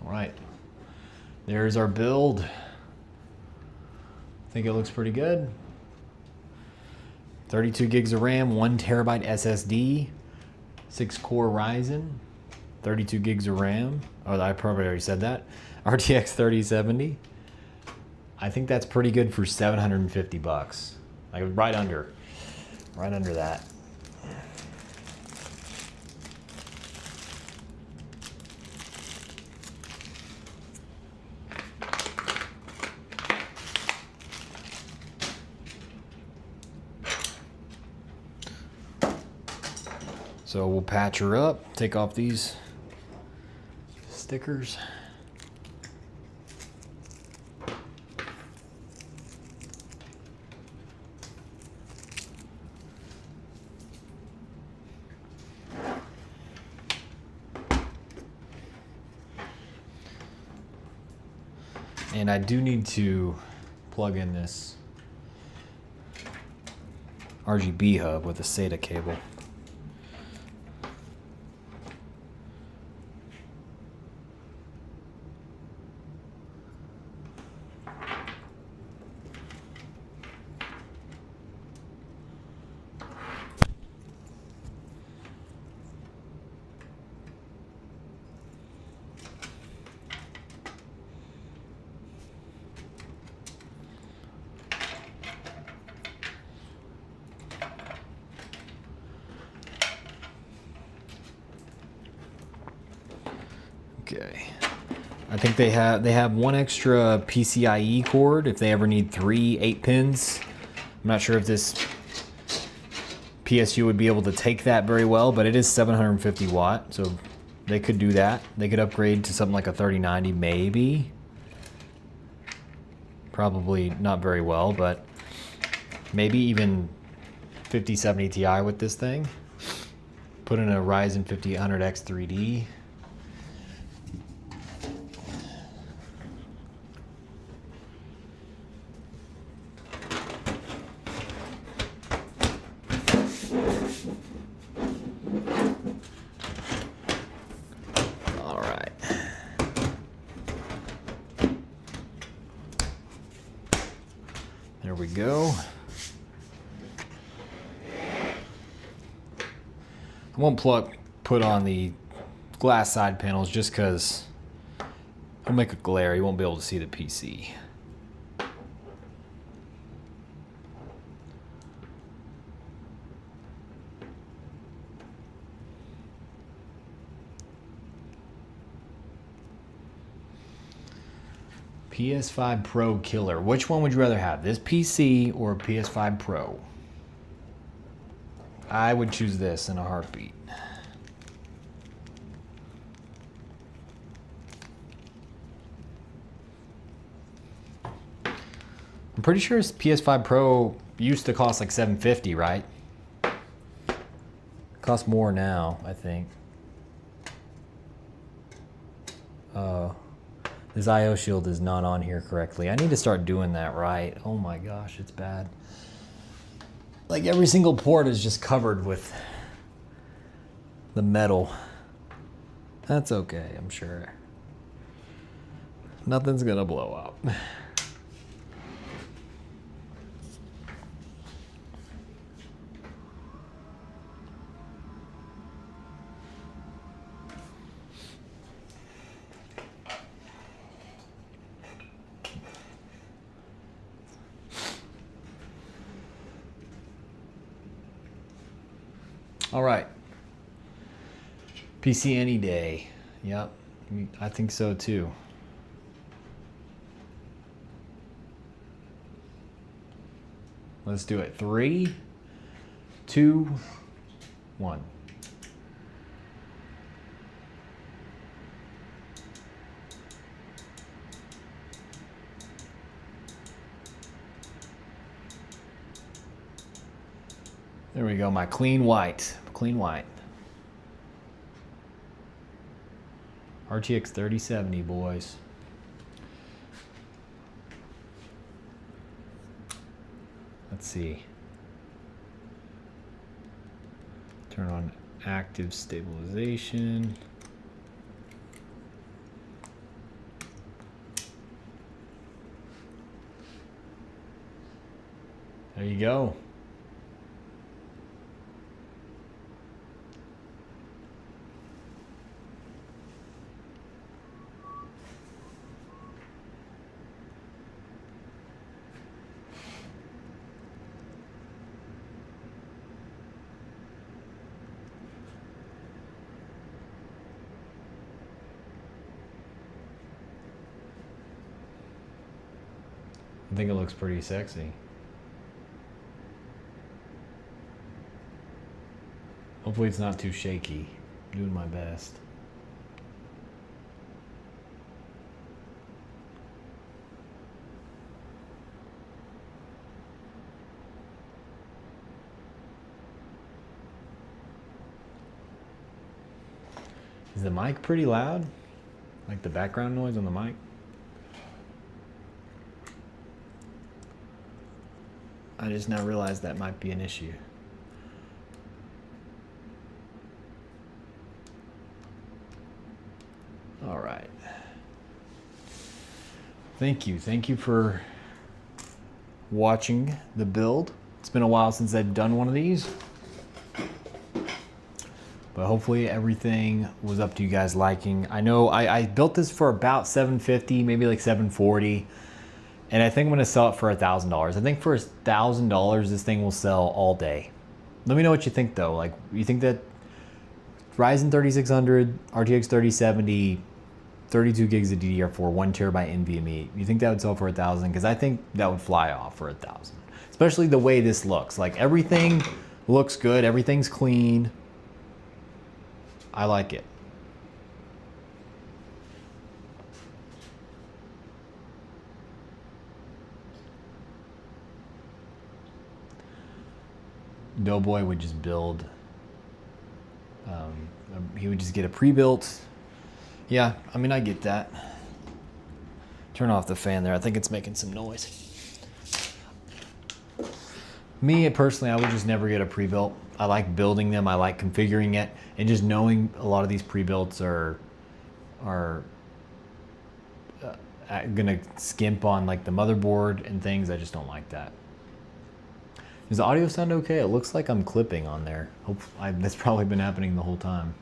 All right, there's our build. I think it looks pretty good. 32 gigs of RAM, 1 terabyte SSD, 6-core Ryzen, 32 gigs of RAM. Oh, I probably already said that. RTX 3070. I think that's pretty good for 750 bucks. Like right under that. So we'll patch her up, take off these stickers. And I do need to plug in this RGB hub with a SATA cable. Okay, I think they have one extra PCIe cord if they ever need 3 8-pins. I'm not sure if this PSU would be able to take that very well, but it is 750 watt, so they could do that. They could upgrade to something like a 3090 maybe. Probably not very well, but maybe even 5070 Ti with this thing. Put in a Ryzen 5800X 3D. There we go. I won't put on the glass side panels just because it'll make a glare. You won't be able to see the PC. PS5 Pro Killer. Which one would you rather have? This PC or PS5 Pro? I would choose this in a heartbeat. I'm pretty sure this PS5 Pro used to cost like $750, right? Costs more now, I think. This IO shield is not on here correctly. I need to start doing that right. Oh my gosh, it's bad. Like every single port is just covered with the metal. That's okay, I'm sure. Nothing's gonna blow up. All right. PC any day. Yep, I think so too. Let's do it. 3, 2, 1. There we go, my clean white. Clean white. RTX 3070, boys. Let's see. Turn on active stabilization. There you go. I think it looks pretty sexy. Hopefully it's not too shaky. I'm doing my best. Is the mic pretty loud? Like the background noise on the mic? I just now realized that might be an issue. All right. Thank you for watching the build. It's been a while since I've done one of these, but hopefully everything was up to you guys liking. I know I built this for about $750, maybe like $740. And I think I'm gonna sell it for $1,000. I think for $1,000, this thing will sell all day. Let me know what you think though. Like, you think that Ryzen 3600, RTX 3070, 32 gigs of DDR4, 1 terabyte NVMe, you think that would sell for $1,000? Because I think that would fly off for $1,000. Especially the way this looks. Like, everything looks good, everything's clean. I like it. Doughboy would just build, he would just get a pre-built. Yeah, I mean, I get that. Turn off the fan there. I think it's making some noise. Me, personally, I would just never get a pre-built. I like building them. I like configuring it. And just knowing a lot of these pre-builts are gonna skimp on like the motherboard and things. I just don't like that. Does the audio sound okay? It looks like I'm clipping on there. That's probably been happening the whole time.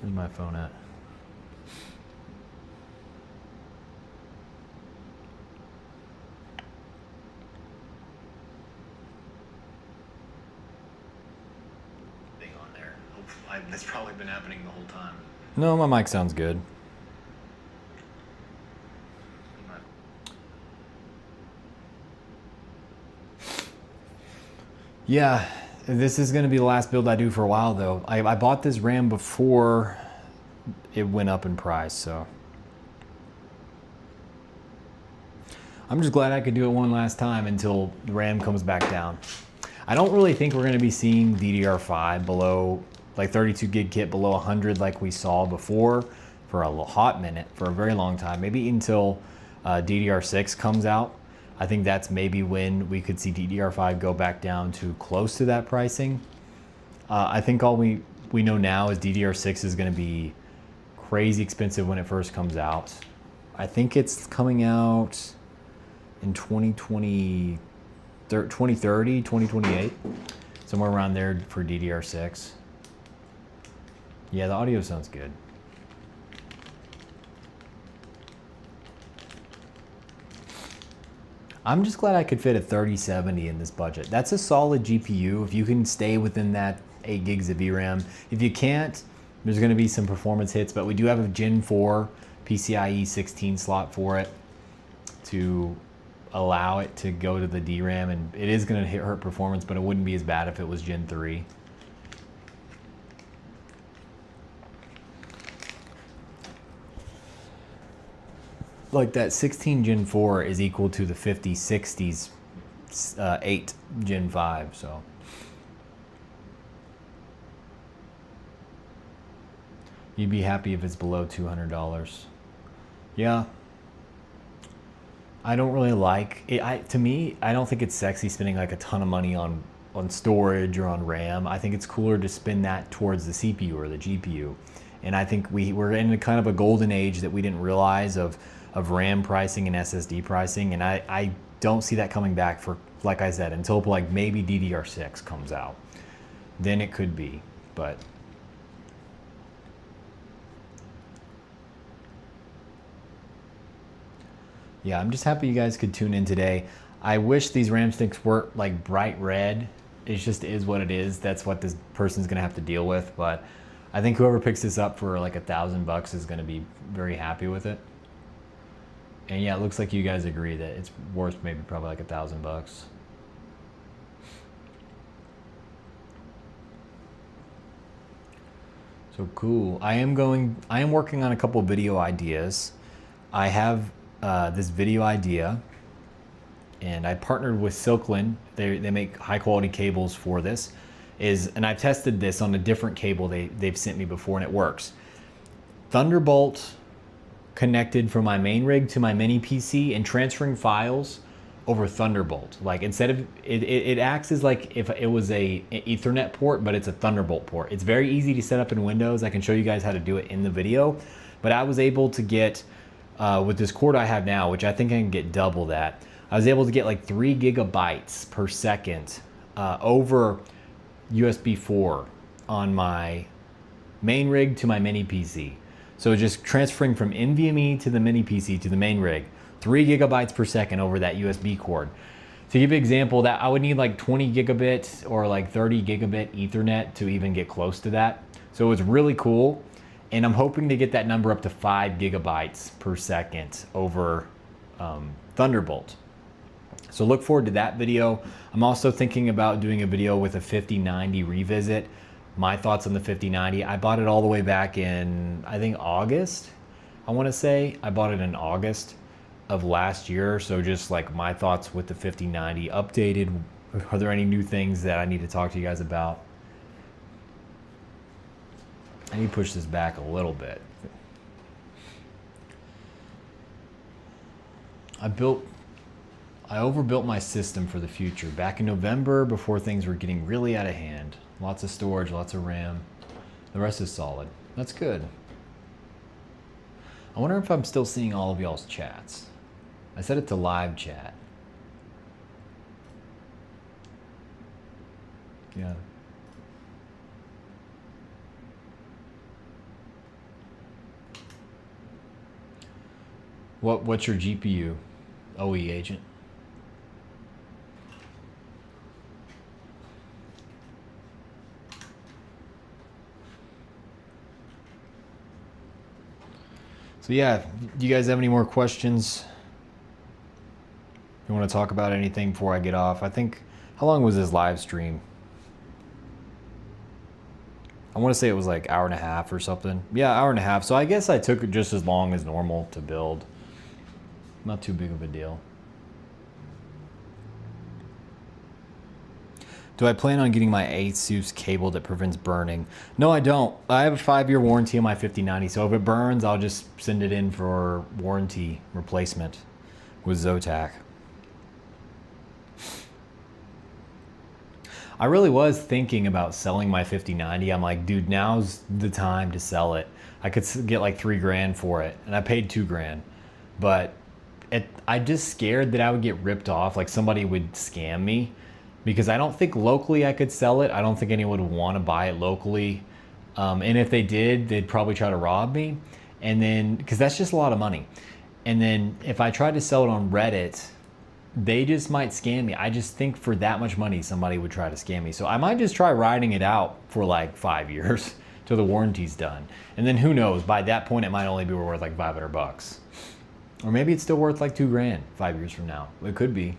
Where's my phone at? On there. That's probably been happening the whole time. No, my mic sounds good. Yeah, this is going to be the last build I do for a while, though. I bought this RAM before it went up in price, so I'm just glad I could do it one last time until the RAM comes back down. I don't really think we're going to be seeing DDR5 below, like 32 gig kit below 100 like we saw before for a hot minute, for a very long time, maybe until DDR6 comes out. I think that's maybe when we could see DDR5 go back down to close to that pricing. I think all we know now is DDR6 is going to be crazy expensive when it first comes out. I think it's coming out in 2030, 2028, somewhere around there for DDR6. Yeah, the audio sounds good. I'm just glad I could fit a 3070 in this budget. That's a solid GPU if you can stay within that 8 gigs of VRAM. If you can't, there's going to be some performance hits, but we do have a Gen 4 PCIe 16 slot for it to allow it to go to the DRAM, and it is going to hurt performance, but it wouldn't be as bad if it was Gen 3. Like that 16 Gen 4 is equal to the 5060's 8 Gen 5, so. You'd be happy if it's below $200. Yeah. I don't really like it. To me, I don't think it's sexy spending like a ton of money on storage or on RAM. I think it's cooler to spend that towards the CPU or the GPU. And I think we're in a kind of a golden age that we didn't realize of RAM pricing and SSD pricing. And I don't see that coming back for, like I said, until like maybe DDR6 comes out. Then it could be, but. Yeah, I'm just happy you guys could tune in today. I wish these RAM sticks weren't like bright red. It just is what it is. That's what this person's gonna have to deal with. But I think whoever picks this up for like $1,000 is gonna be very happy with it. And yeah, it looks like you guys agree that it's worth maybe probably like $1,000. So cool. I am working on a couple video ideas. I have this video idea, and I partnered with Silkland. They make high quality cables for this. And I've tested this on a different cable they've sent me before, and it works. Thunderbolt connected from my main rig to my mini PC and transferring files over Thunderbolt. Like instead of it acts as like if it was an Ethernet port, but it's a Thunderbolt port. It's very easy to set up in Windows. I can show you guys how to do it in the video, but I was able to get with this cord I have now, which I think I can get double that. I was able to get like 3 gigabytes per second over USB 4 on my main rig to my mini PC. So just transferring from NVMe to the mini PC to the main rig, 3 gigabytes per second over that USB cord. To give you an example, that I would need like 20 gigabit or like 30 gigabit Ethernet to even get close to that. So it was really cool. And I'm hoping to get that number up to 5 gigabytes per second over Thunderbolt. So look forward to that video. I'm also thinking about doing a video with a 5090 revisit. My thoughts on the 5090. I bought it all the way back in, I think August, I wanna say. I bought it in August of last year. So just like my thoughts with the 5090 updated. Are there any new things that I need to talk to you guys about? I need to push this back a little bit. I overbuilt my system for the future back in November before things were getting really out of hand. Lots of storage, lots of RAM. The rest is solid. That's good. I wonder if I'm still seeing all of y'all's chats. I set it to live chat. Yeah. What's your GPU? OE agent. So yeah, do you guys have any more questions? You want to talk about anything before I get off? I think, how long was this live stream? I want to say it was like 1.5 hours or something. Yeah, 1.5 hours. So I guess I took it just as long as normal to build. Not too big of a deal. Do I plan on getting my ASUS cable that prevents burning? No, I don't. I have a 5-year warranty on my 5090, so if it burns, I'll just send it in for warranty replacement with Zotac. I really was thinking about selling my 5090. I'm like, dude, now's the time to sell it. I could get like $3 grand for it, and I paid $2 grand. But I'm just scared that I would get ripped off, like somebody would scam me. Because I don't think locally I could sell it. I don't think anyone would want to buy it locally. And if they did, they'd probably try to rob me. And then, because that's just a lot of money. And then if I tried to sell it on Reddit, they just might scam me. I just think for that much money, somebody would try to scam me. So I might just try riding it out for like 5 years till the warranty's done. And then who knows, by that point, it might only be worth like $500. Or maybe it's still worth like $2 grand 5 years from now. It could be.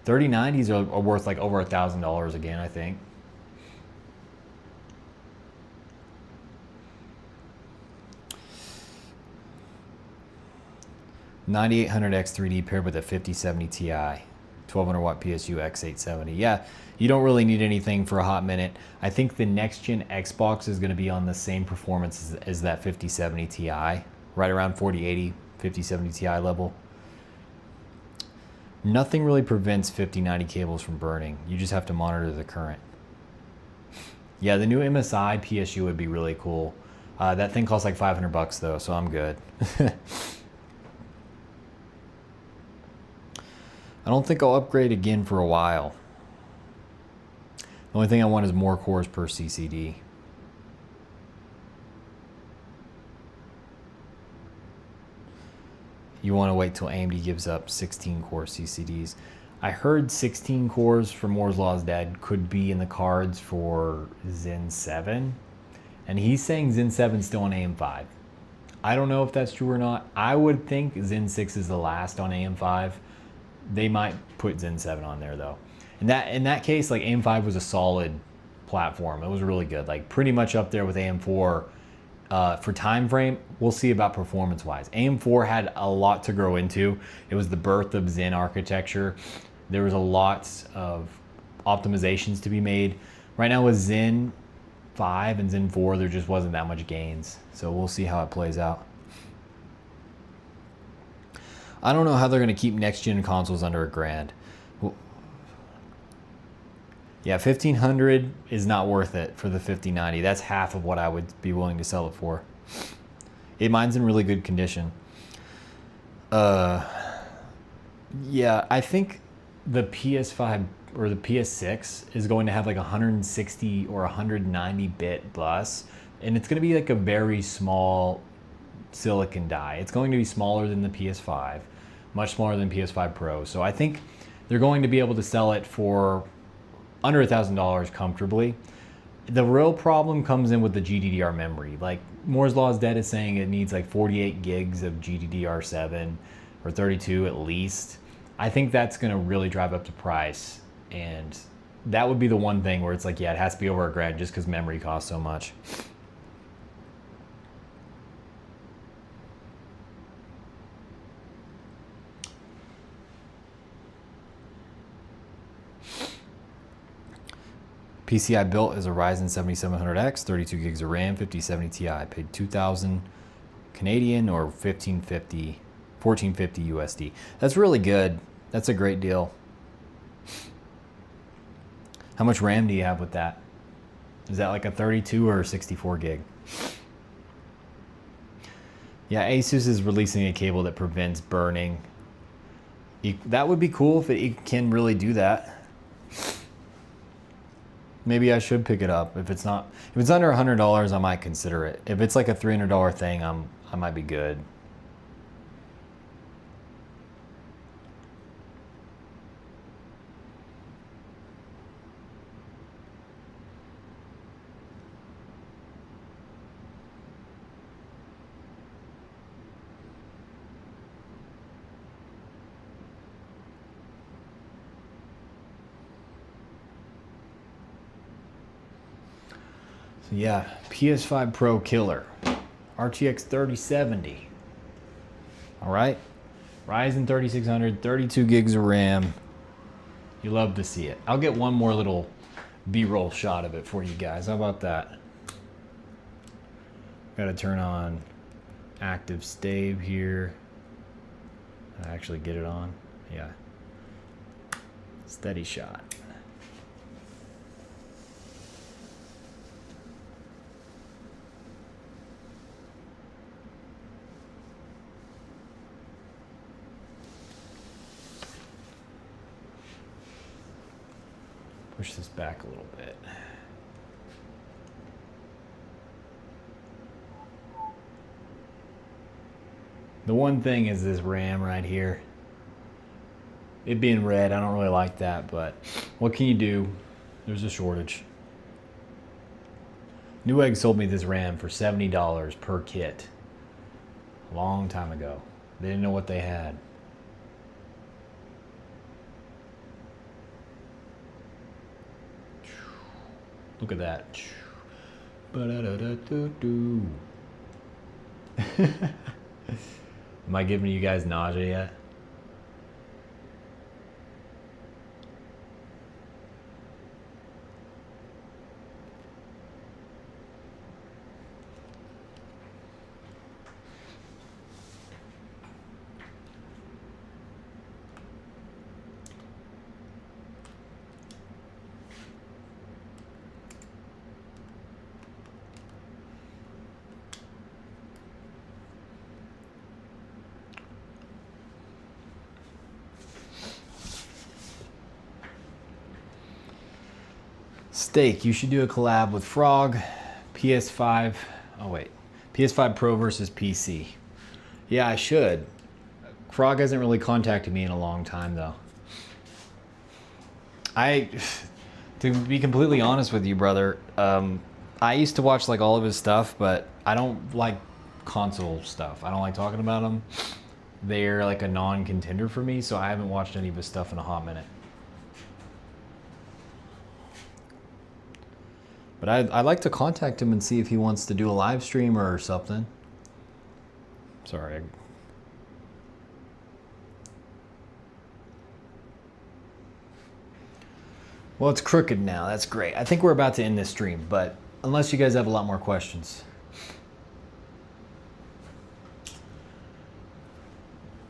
3090s are worth like over $1,000 again, I think. $9,800 X3D paired with a 5070 Ti. 1200 watt PSU X870. Yeah, you don't really need anything for a hot minute. I think the next gen Xbox is going to be on the same performance as that 5070 Ti, right around 4080, 5070 Ti level. Nothing really prevents 5090 cables from burning. You just have to monitor the current. Yeah, the new MSI PSU would be really cool. That thing costs like 500 bucks though, so I'm good. I don't think I'll upgrade again for a while. The only thing I want is more cores per CCD. You want to wait till AMD gives up 16 core CCDs. I heard 16 cores for Moore's Law is Dead could be in the cards for Zen 7. And he's saying Zen 7 is still on AM5. I don't know if that's true or not. I would think Zen 6 is the last on AM5. They might put Zen 7 on there though. In that case, like AM5 was a solid platform. It was really good, like pretty much up there with AM4 for time frame. We'll see about performance wise. AM4 had a lot to grow into. It was the birth of Zen architecture. There was a lot of optimizations to be made. Right now with Zen 5 and Zen 4, there just wasn't that much gains. So we'll see how it plays out. I don't know how they're going to keep next-gen consoles under $1,000. Well, yeah, 1500 is not worth it for the 5090. That's half of what I would be willing to sell it for. Mine's in really good condition. Yeah, I think the PS5 or the PS6 is going to have like 160 or 190 bit bus, and it's going to be like a very small silicon die. It's going to be smaller than the PS5, much smaller than PS5 Pro. So I think they're going to be able to sell it for under $1,000 comfortably. The real problem comes in with the GDDR memory. Like Moore's Law is Dead is saying it needs like 48 gigs of GDDR7 or 32 at least. I think that's going to really drive up the price, and that would be the one thing where it's like, yeah, it has to be over $1,000 just because memory costs so much. PC I built is a Ryzen 7700X, 32 gigs of RAM, 5070 Ti. I paid 2,000 Canadian or 1450 USD. That's really good. That's a great deal. How much RAM do you have with that? Is that like a 32 or 64 gig? Yeah, Asus is releasing a cable that prevents burning. That would be cool if it can really do that. Maybe I should pick it up. If it's under $100, I might consider it. If it's like a $300 thing, I might be good. So yeah, PS5 Pro Killer, RTX 3070. All right, Ryzen 3600, 32 gigs of RAM. You love to see it. I'll get one more little B-roll shot of it for you guys. How about that? Got to turn on active stave here. Actually get it on. Yeah. Steady shot. Push this back a little bit. The one thing is this RAM right here. It being red, I don't really like that, but what can you do? There's a shortage. Newegg sold me this RAM for $70 per kit a long time ago. They didn't know what they had. Look at that. Am I giving you guys nausea yet? Steak, you should do a collab with Frog, PS5. Oh wait, PS5 Pro versus PC. Yeah, I should. Frog hasn't really contacted me in a long time though. To be completely honest with you, brother, I used to watch like all of his stuff, but I don't like console stuff. I don't like talking about them. They're like a non-contender for me, so I haven't watched any of his stuff in a hot minute. But I'd like to contact him and see if he wants to do a live stream or something. Sorry. Well, it's crooked now. That's great. I think we're about to end this stream, but unless you guys have a lot more questions.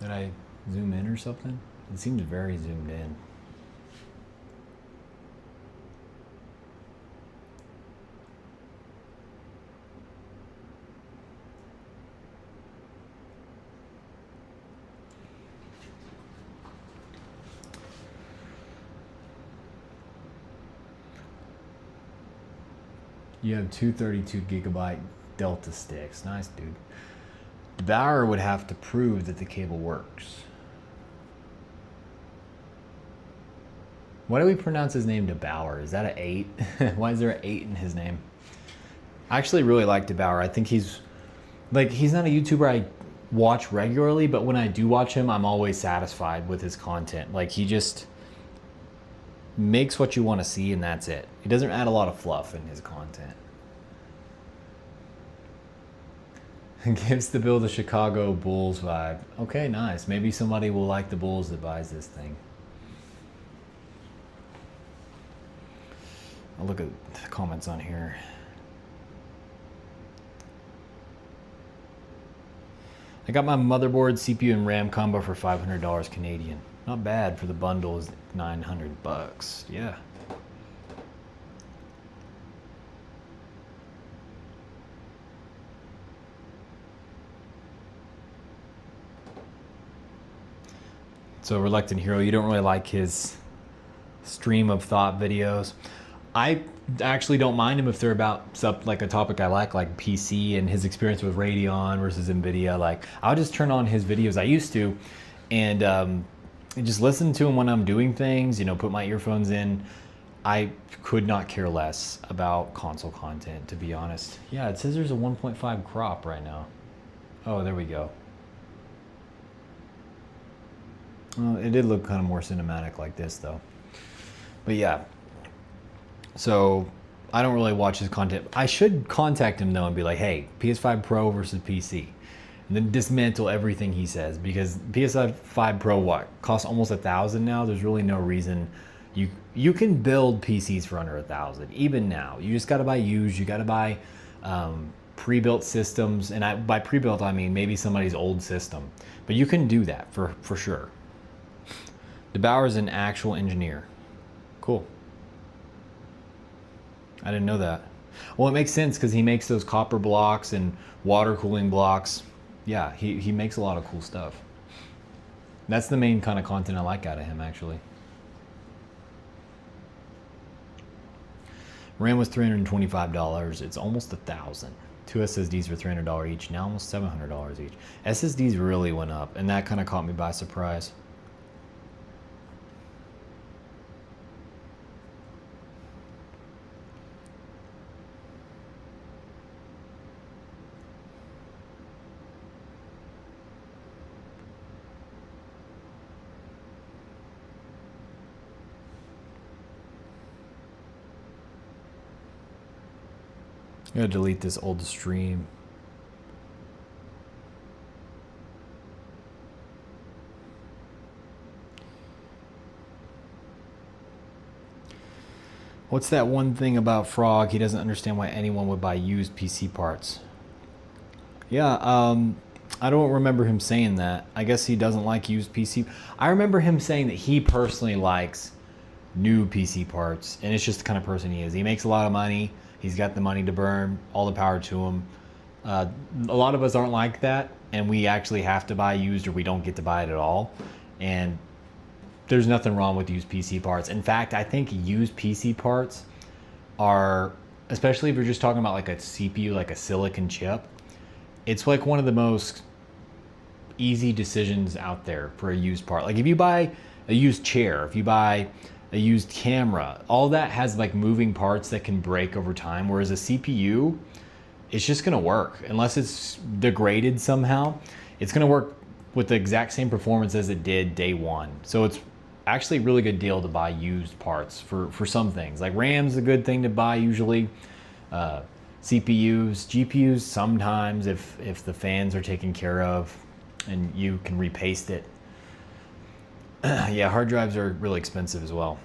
Did I zoom in or something? It seems very zoomed in. You have two 32 gigabyte Delta sticks. Nice, dude. Bauer would have to prove that the cable works. Why do we pronounce his name DeBauer? Is that an 8? Why is there an 8 in his name? I actually really like DeBauer. I think he's not a YouTuber I watch regularly, but when I do watch him, I'm always satisfied with his content. Like, he just makes what you want to see, and that's it. He doesn't add a lot of fluff in his content. Gives the Bill the Chicago Bulls vibe. Okay, nice. Maybe somebody will like the Bulls that buys this thing. I'll look at the comments on here. I got my motherboard, CPU, and RAM combo for $500 Canadian. Not bad for the bundle is $900. Yeah. So Reluctant Hero, you don't really like his stream of thought videos. I actually don't mind him if they're about like a topic I like PC and his experience with Radeon versus NVIDIA. Like, I'll just turn on his videos I used to and just listen to him when I'm doing things, you know, put my earphones in. I could not care less about console content, to be honest. Yeah, it says there's a 1.5 crop right now. Oh, there we go. Well, it did look kind of more cinematic like this though. But yeah, so I don't really watch his content. I should contact him though and be like, hey, PS5 Pro versus PC. And then dismantle everything he says, because PS5 Pro what costs almost $1,000 now. There's really no reason you can build PCs for under $1,000 even now. You just got to buy used. You got to buy pre-built systems, and by pre-built I mean maybe somebody's old system, but you can do that for sure. DeBauer is an actual engineer. Cool. I didn't know that. Well, it makes sense because he makes those copper blocks and water cooling blocks. Yeah, he makes a lot of cool stuff. That's the main kind of content I like out of him, actually. RAM was $325. It's almost $1,000. Two SSDs were $300 each. Now almost $700 each. SSDs really went up, and that kind of caught me by surprise. I'm gonna delete this old stream. What's that one thing about Frog? He doesn't understand why anyone would buy used PC parts. Yeah, I don't remember him saying that. I guess he doesn't like used PC. I remember him saying that he personally likes new PC parts, and it's just the kind of person he is. He makes a lot of money. He's got the money to burn. All the power to him. A lot of us aren't like that, and we actually have to buy used, or we don't get to buy it at all. And there's nothing wrong with used PC parts. In fact, I think used PC parts are, especially if you're just talking about like a CPU, like a silicon chip, it's like one of the most easy decisions out there for a used part. Like if you buy a used chair, if you buy a used camera, all that has like moving parts that can break over time, whereas a CPU, it's just gonna work. Unless it's degraded somehow, it's gonna work with the exact same performance as it did day one. So it's actually a really good deal to buy used parts for some things. Like RAM's a good thing to buy usually. CPUs, GPUs sometimes if the fans are taken care of and you can repaste it. Yeah, hard drives are really expensive as well.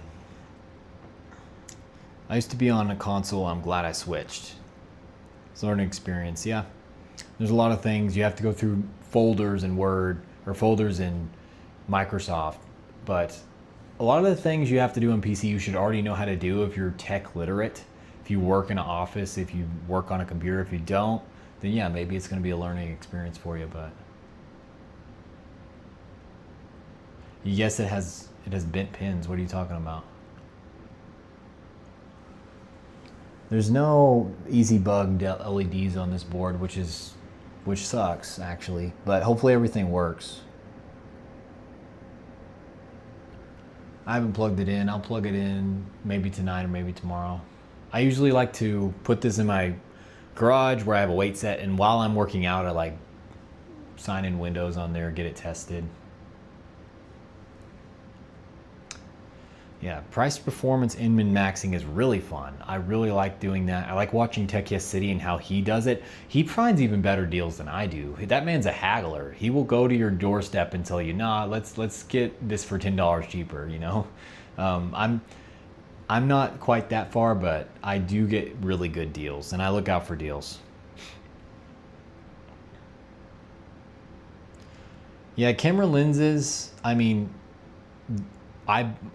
I used to be on a console. I'm glad I switched. It's a learning experience. Yeah, there's a lot of things you have to go through folders in Word or folders in Microsoft, but a lot of the things you have to do on PC you should already know how to do if you're tech literate. If you work in an office, if you work on a computer. If you don't, then yeah, maybe it's going to be a learning experience for you. But yes, it has bent pins. What are you talking about? There's no easy bugged LEDs on this board, which sucks actually, but hopefully everything works. I haven't plugged it in. I'll plug it in maybe tonight or maybe tomorrow. I usually like to put this in my garage where I have a weight set, and while I'm working out, I like sign in Windows on there, get it tested. Yeah, price performance in min maxing is really fun. I really like doing that. I like watching Tech Yes City and how he does it. He finds even better deals than I do. That man's a haggler. He will go to your doorstep and tell you, nah, let's get this for $10 cheaper, you know? I'm not quite that far, but I do get really good deals, and I look out for deals. Yeah, camera lenses, I mean,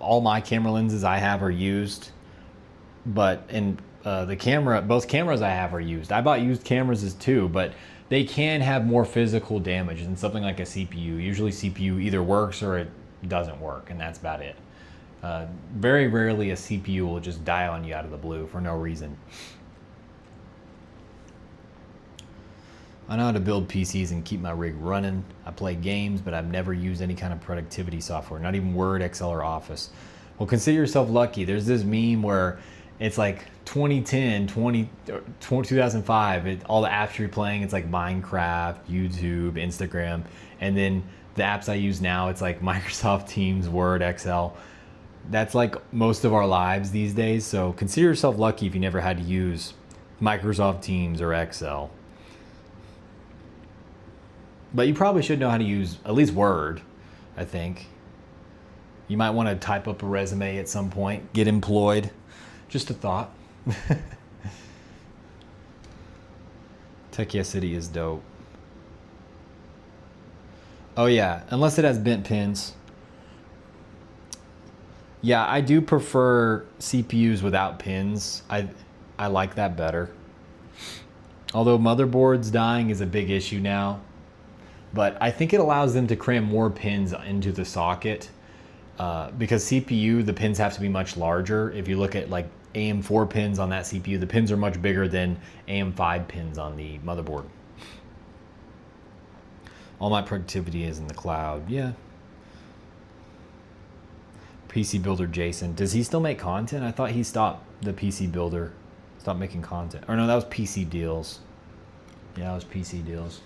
all my camera lenses I have are used, but both cameras I have are used. I bought used cameras too, but they can have more physical damage than something like a CPU. Usually CPU either works or it doesn't work, and that's about it. Very rarely a CPU will just die on you out of the blue for no reason. I know how to build PCs and keep my rig running. I play games, but I've never used any kind of productivity software, not even Word, Excel, or Office. Well, consider yourself lucky. There's this meme where it's like 2010, 2005, all the apps you're playing, it's like Minecraft, YouTube, Instagram, and then the apps I use now, it's like Microsoft Teams, Word, Excel. That's like most of our lives these days, so consider yourself lucky if you never had to use Microsoft Teams or Excel. But you probably should know how to use at least Word, I think. You might want to type up a resume at some point, get employed. Just a thought. Tech Yes City is dope. Oh yeah, unless it has bent pins. Yeah, I do prefer CPUs without pins. I like that better. Although motherboards dying is a big issue now. But I think it allows them to cram more pins into the socket because CPU, the pins have to be much larger. If you look at like AM4 pins on that CPU, the pins are much bigger than AM5 pins on the motherboard. All my productivity is in the cloud. Yeah. PC Builder Jason. Does he still make content? I thought he stopped, the PC Builder. Stopped making content. Or no, that was PC Deals. Yeah, that was PC Deals.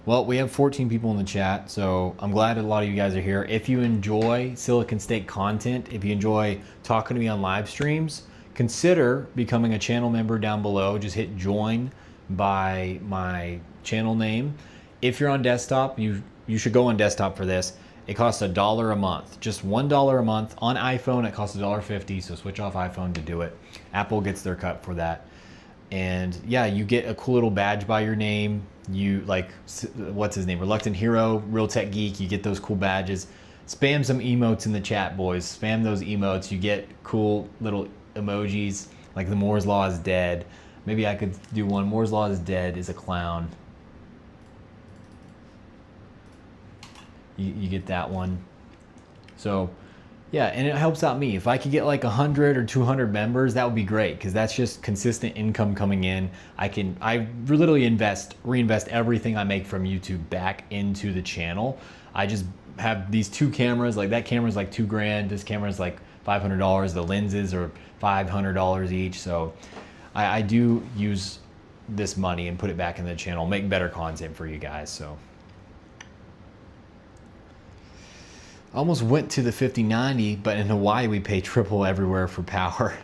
Well, we have 14 people in the chat, so I'm glad a lot of you guys are here. If you enjoy Silicon State content, if you enjoy talking to me on live streams, consider becoming a channel member down below. Just hit join by my channel name. If you're on desktop, you should go on desktop for this. It costs $1 a month, just $1 a month. On iPhone, it costs $1.50, so switch off iPhone to do it. Apple gets their cut for that. And yeah, you get a cool little badge by your name. You like, what's his name? Reluctant Hero, Real Tech Geek. You get those cool badges. Spam some emotes in the chat, boys. Spam those emotes. You get cool little emojis like the Moore's Law is dead. Maybe I could do one. Moore's Law is dead is a clown. You get that one. So yeah, and it helps out me. If I could get like 100 or 200 members, that would be great, because that's just consistent income coming in. I literally reinvest everything I make from YouTube back into the channel. I just have these two cameras. Like that camera's like $2,000. This camera's like $500. The lenses are $500 each. So I do use this money and put it back in the channel, make better content for you guys. So almost went to the 5090, but in Hawaii we pay triple everywhere for power.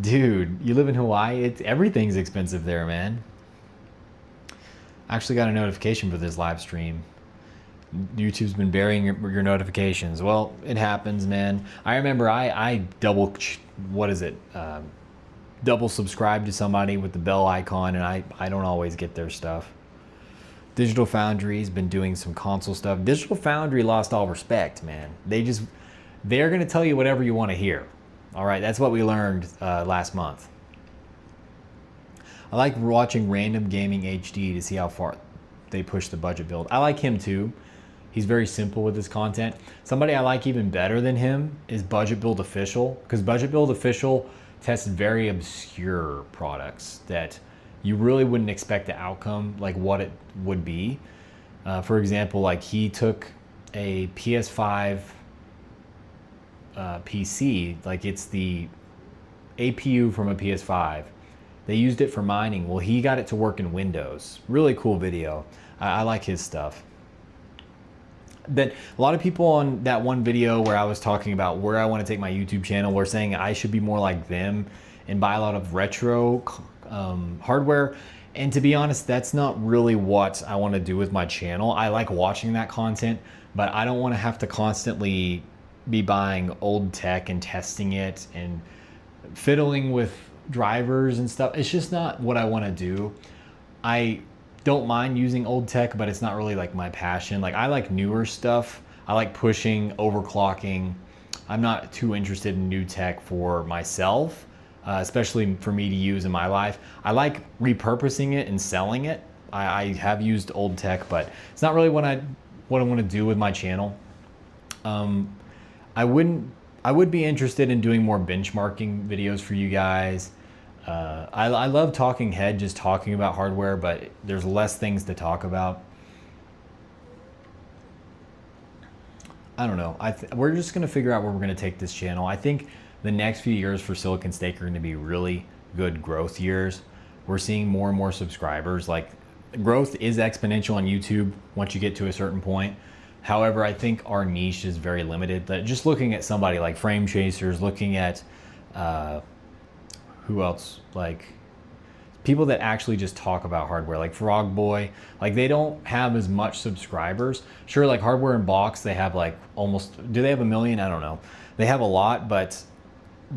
Dude, you live in Hawaii, everything's expensive there, man. I actually got a notification for this live stream. YouTube's been burying your notifications. Well, it happens, man. I remember I double subscribe to somebody with the bell icon, and I don't always get their stuff. Digital Foundry's been doing some console stuff. Digital Foundry lost all respect, man. They're gonna tell you whatever you want to hear. All right, that's what we learned last month. I like watching Random Gaming HD to see how far they push the budget build. I like him too. He's very simple with his content. Somebody I like even better than him is Budget Build Official, because Budget Build Official tests very obscure products that you really wouldn't expect the outcome, like what it would be. For example, like he took a PS5 PC, like it's the APU from a PS5. They used it for mining. Well, he got it to work in Windows. Really cool video. I like his stuff. That a lot of people on that one video where I was talking about where I want to take my YouTube channel were saying I should be more like them and buy a lot of retro hardware. And to be honest, that's not really what I want to do with my channel. I like watching that content, but I don't want to have to constantly be buying old tech and testing it and fiddling with drivers and stuff. It's just not what I want to do. I don't mind using old tech, but it's not really like my passion. Like I like newer stuff. I like pushing, overclocking. I'm not too interested in new tech for myself, especially for me to use in my life. I like repurposing it and selling it. I have used old tech, but it's not really what I want to do with my channel. I would be interested in doing more benchmarking videos for you guys. I love talking head, just talking about hardware, but there's less things to talk about. I don't know. We're just going to figure out where we're going to take this channel. I think the next few years for Silicon Steak are going to be really good growth years. We're seeing more and more subscribers. Like growth is exponential on YouTube once you get to a certain point. However, I think our niche is very limited. Just looking at somebody like Frame Chasers, looking at who else? Like people that actually just talk about hardware, like Frog Boy, like they don't have as much subscribers. Sure, like Hardware in Box, they have like almost, do they have 1 million? I don't know. They have a lot, but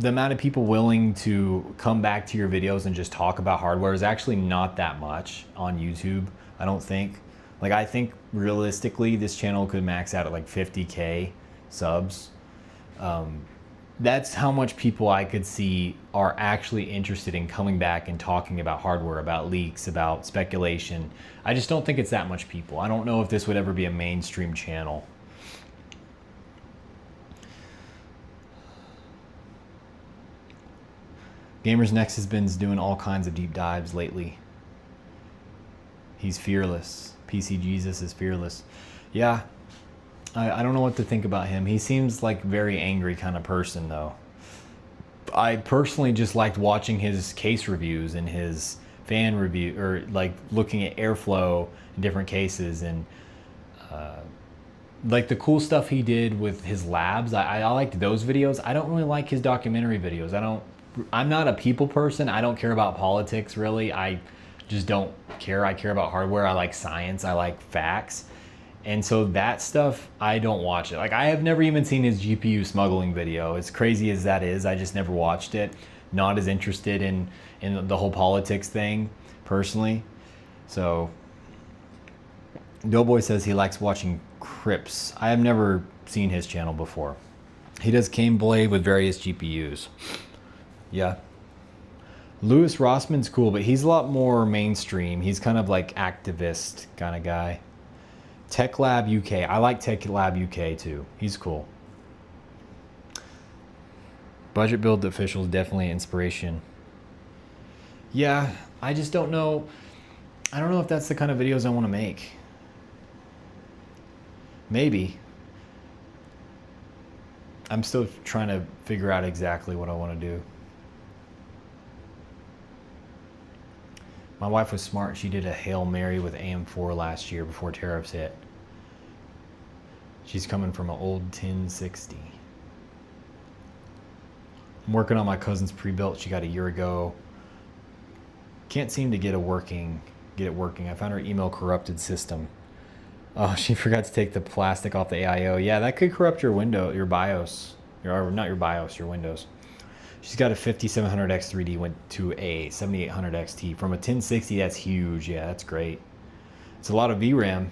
the amount of people willing to come back to your videos and just talk about hardware is actually not that much on YouTube, I don't think. Like I think realistically, this channel could max out at like 50K subs. That's how much people I could see are actually interested in coming back and talking about hardware, about leaks, about speculation. I just don't think it's that much people. I don't know if this would ever be a mainstream channel. Gamers Next has been doing all kinds of deep dives lately. He's fearless. PC Jesus is fearless. Yeah. I don't know what to think about him. He seems like very angry kind of person though. I personally just liked watching his case reviews and his fan review, or like looking at airflow in different cases, and like the cool stuff he did with his labs. I liked those videos. I don't really like his documentary videos. I'm not a people person. I don't care about politics really. I just don't care. I care about hardware. I like science. I like facts. And so that stuff, I don't watch it. Like I have never even seen his GPU smuggling video. As crazy as that is, I just never watched it. Not as interested in the whole politics thing, personally. So, Doughboy says he likes watching Crips. I have never seen his channel before. He does Cane Blade with various GPUs. Yeah. Louis Rossman's cool, but he's a lot more mainstream. He's kind of like activist kind of guy. Tech Lab UK. I like Tech Lab UK too. He's cool. Budget Build Official is definitely inspiration. Yeah, I just don't know. I don't know if that's the kind of videos I want to make. Maybe. I'm still trying to figure out exactly what I want to do. My wife was smart. She did a Hail Mary with AM4 last year before tariffs hit. She's coming from an old 1060. I'm working on my cousin's pre-built she got a year ago. Can't seem to get it working. I found her email corrupted system. Oh, she forgot to take the plastic off the AIO. Yeah, that could corrupt your BIOS. Not your BIOS, your Windows. She's got a 5700X 3D, went to a 7800 XT. From a 1060, that's huge. Yeah, that's great. It's a lot of VRAM.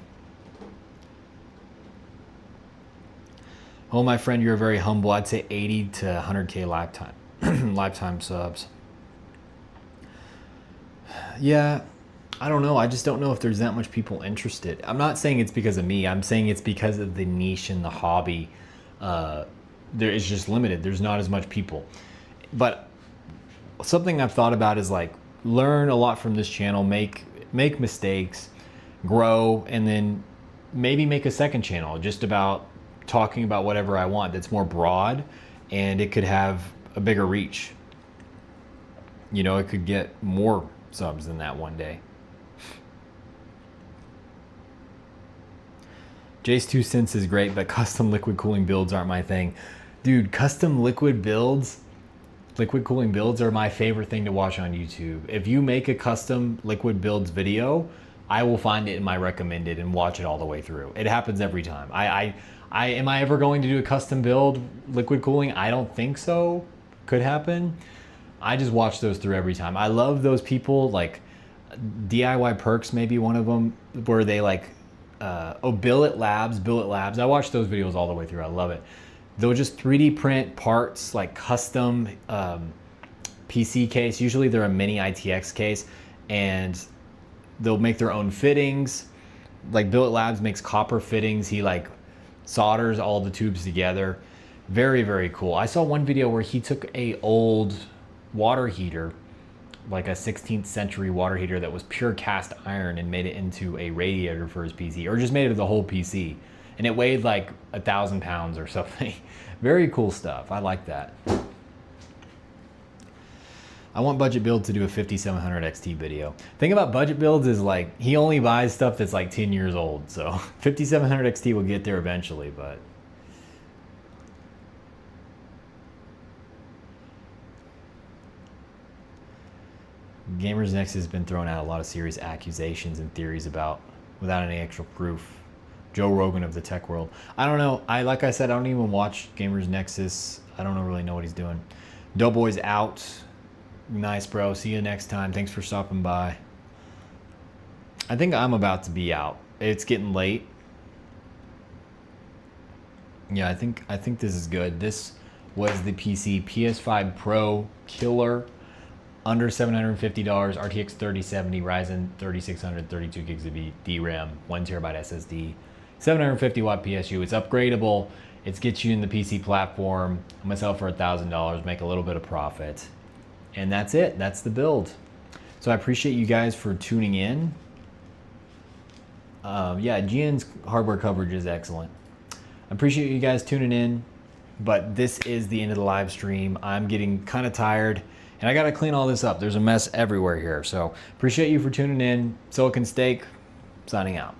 Oh, my friend, you're very humble. I'd say 80 to 100K lifetime subs. Yeah, I don't know. I just don't know if there's that much people interested. I'm not saying it's because of me. I'm saying it's because of the niche and the hobby. There is just limited. There's not as much people. But something I've thought about is like learn a lot from this channel, make mistakes, grow, and then maybe make a second channel just about talking about whatever I want that's more broad, and it could have a bigger reach. You know, it could get more subs than that one day. Jace 2 cents is great, but custom liquid cooling builds aren't my thing. Dude, custom liquid cooling builds are my favorite thing to watch on YouTube. If you make a custom liquid builds video, I will find it in my recommended and watch it all the way through. It happens every time. Am I ever going to do a custom build liquid cooling? I don't think so. Could happen. I just watch those through every time. I love those people, like DIY Perks, maybe one of them, where they like, Billet Labs. I watch those videos all the way through. I love it. They'll just 3D print parts, like custom PC case. Usually they're a mini ITX case, and they'll make their own fittings. Like Billet Labs makes copper fittings. He like solders all the tubes together. Very, very cool. I saw one video where he took a old water heater, like a 16th century water heater that was pure cast iron, and made it into a radiator for his PC, or just made it the whole PC. And it weighed like 1,000 pounds or something. Very cool stuff. I like that. I want Budget Build to do a 5700 XT video. Thing about Budget Builds is like, he only buys stuff that's like 10 years old. So 5700 XT will get there eventually, but. Gamers Next has been throwing out a lot of serious accusations and theories about, without any actual proof. Joe Rogan of the tech world. I don't know. Like I said, I don't even watch Gamers Nexus. I don't really know what he's doing. Doughboy's out. Nice, bro. See you next time. Thanks for stopping by. I think I'm about to be out. It's getting late. Yeah, I think this is good. This was the PC PS5 Pro Killer. Under $750, RTX 3070, Ryzen 3600, 32 gigs of DRAM, 1 terabyte SSD, 750 watt PSU. It's upgradable. It gets you in the PC platform. I'm gonna sell for $1,000, make a little bit of profit. And that's it. That's the build. So I appreciate you guys for tuning in. Yeah, GN's hardware coverage is excellent. I appreciate you guys tuning in, but this is the end of the live stream. I'm getting kind of tired, and I gotta clean all this up. There's a mess everywhere here. So appreciate you for tuning in. Silicon Steak, signing out.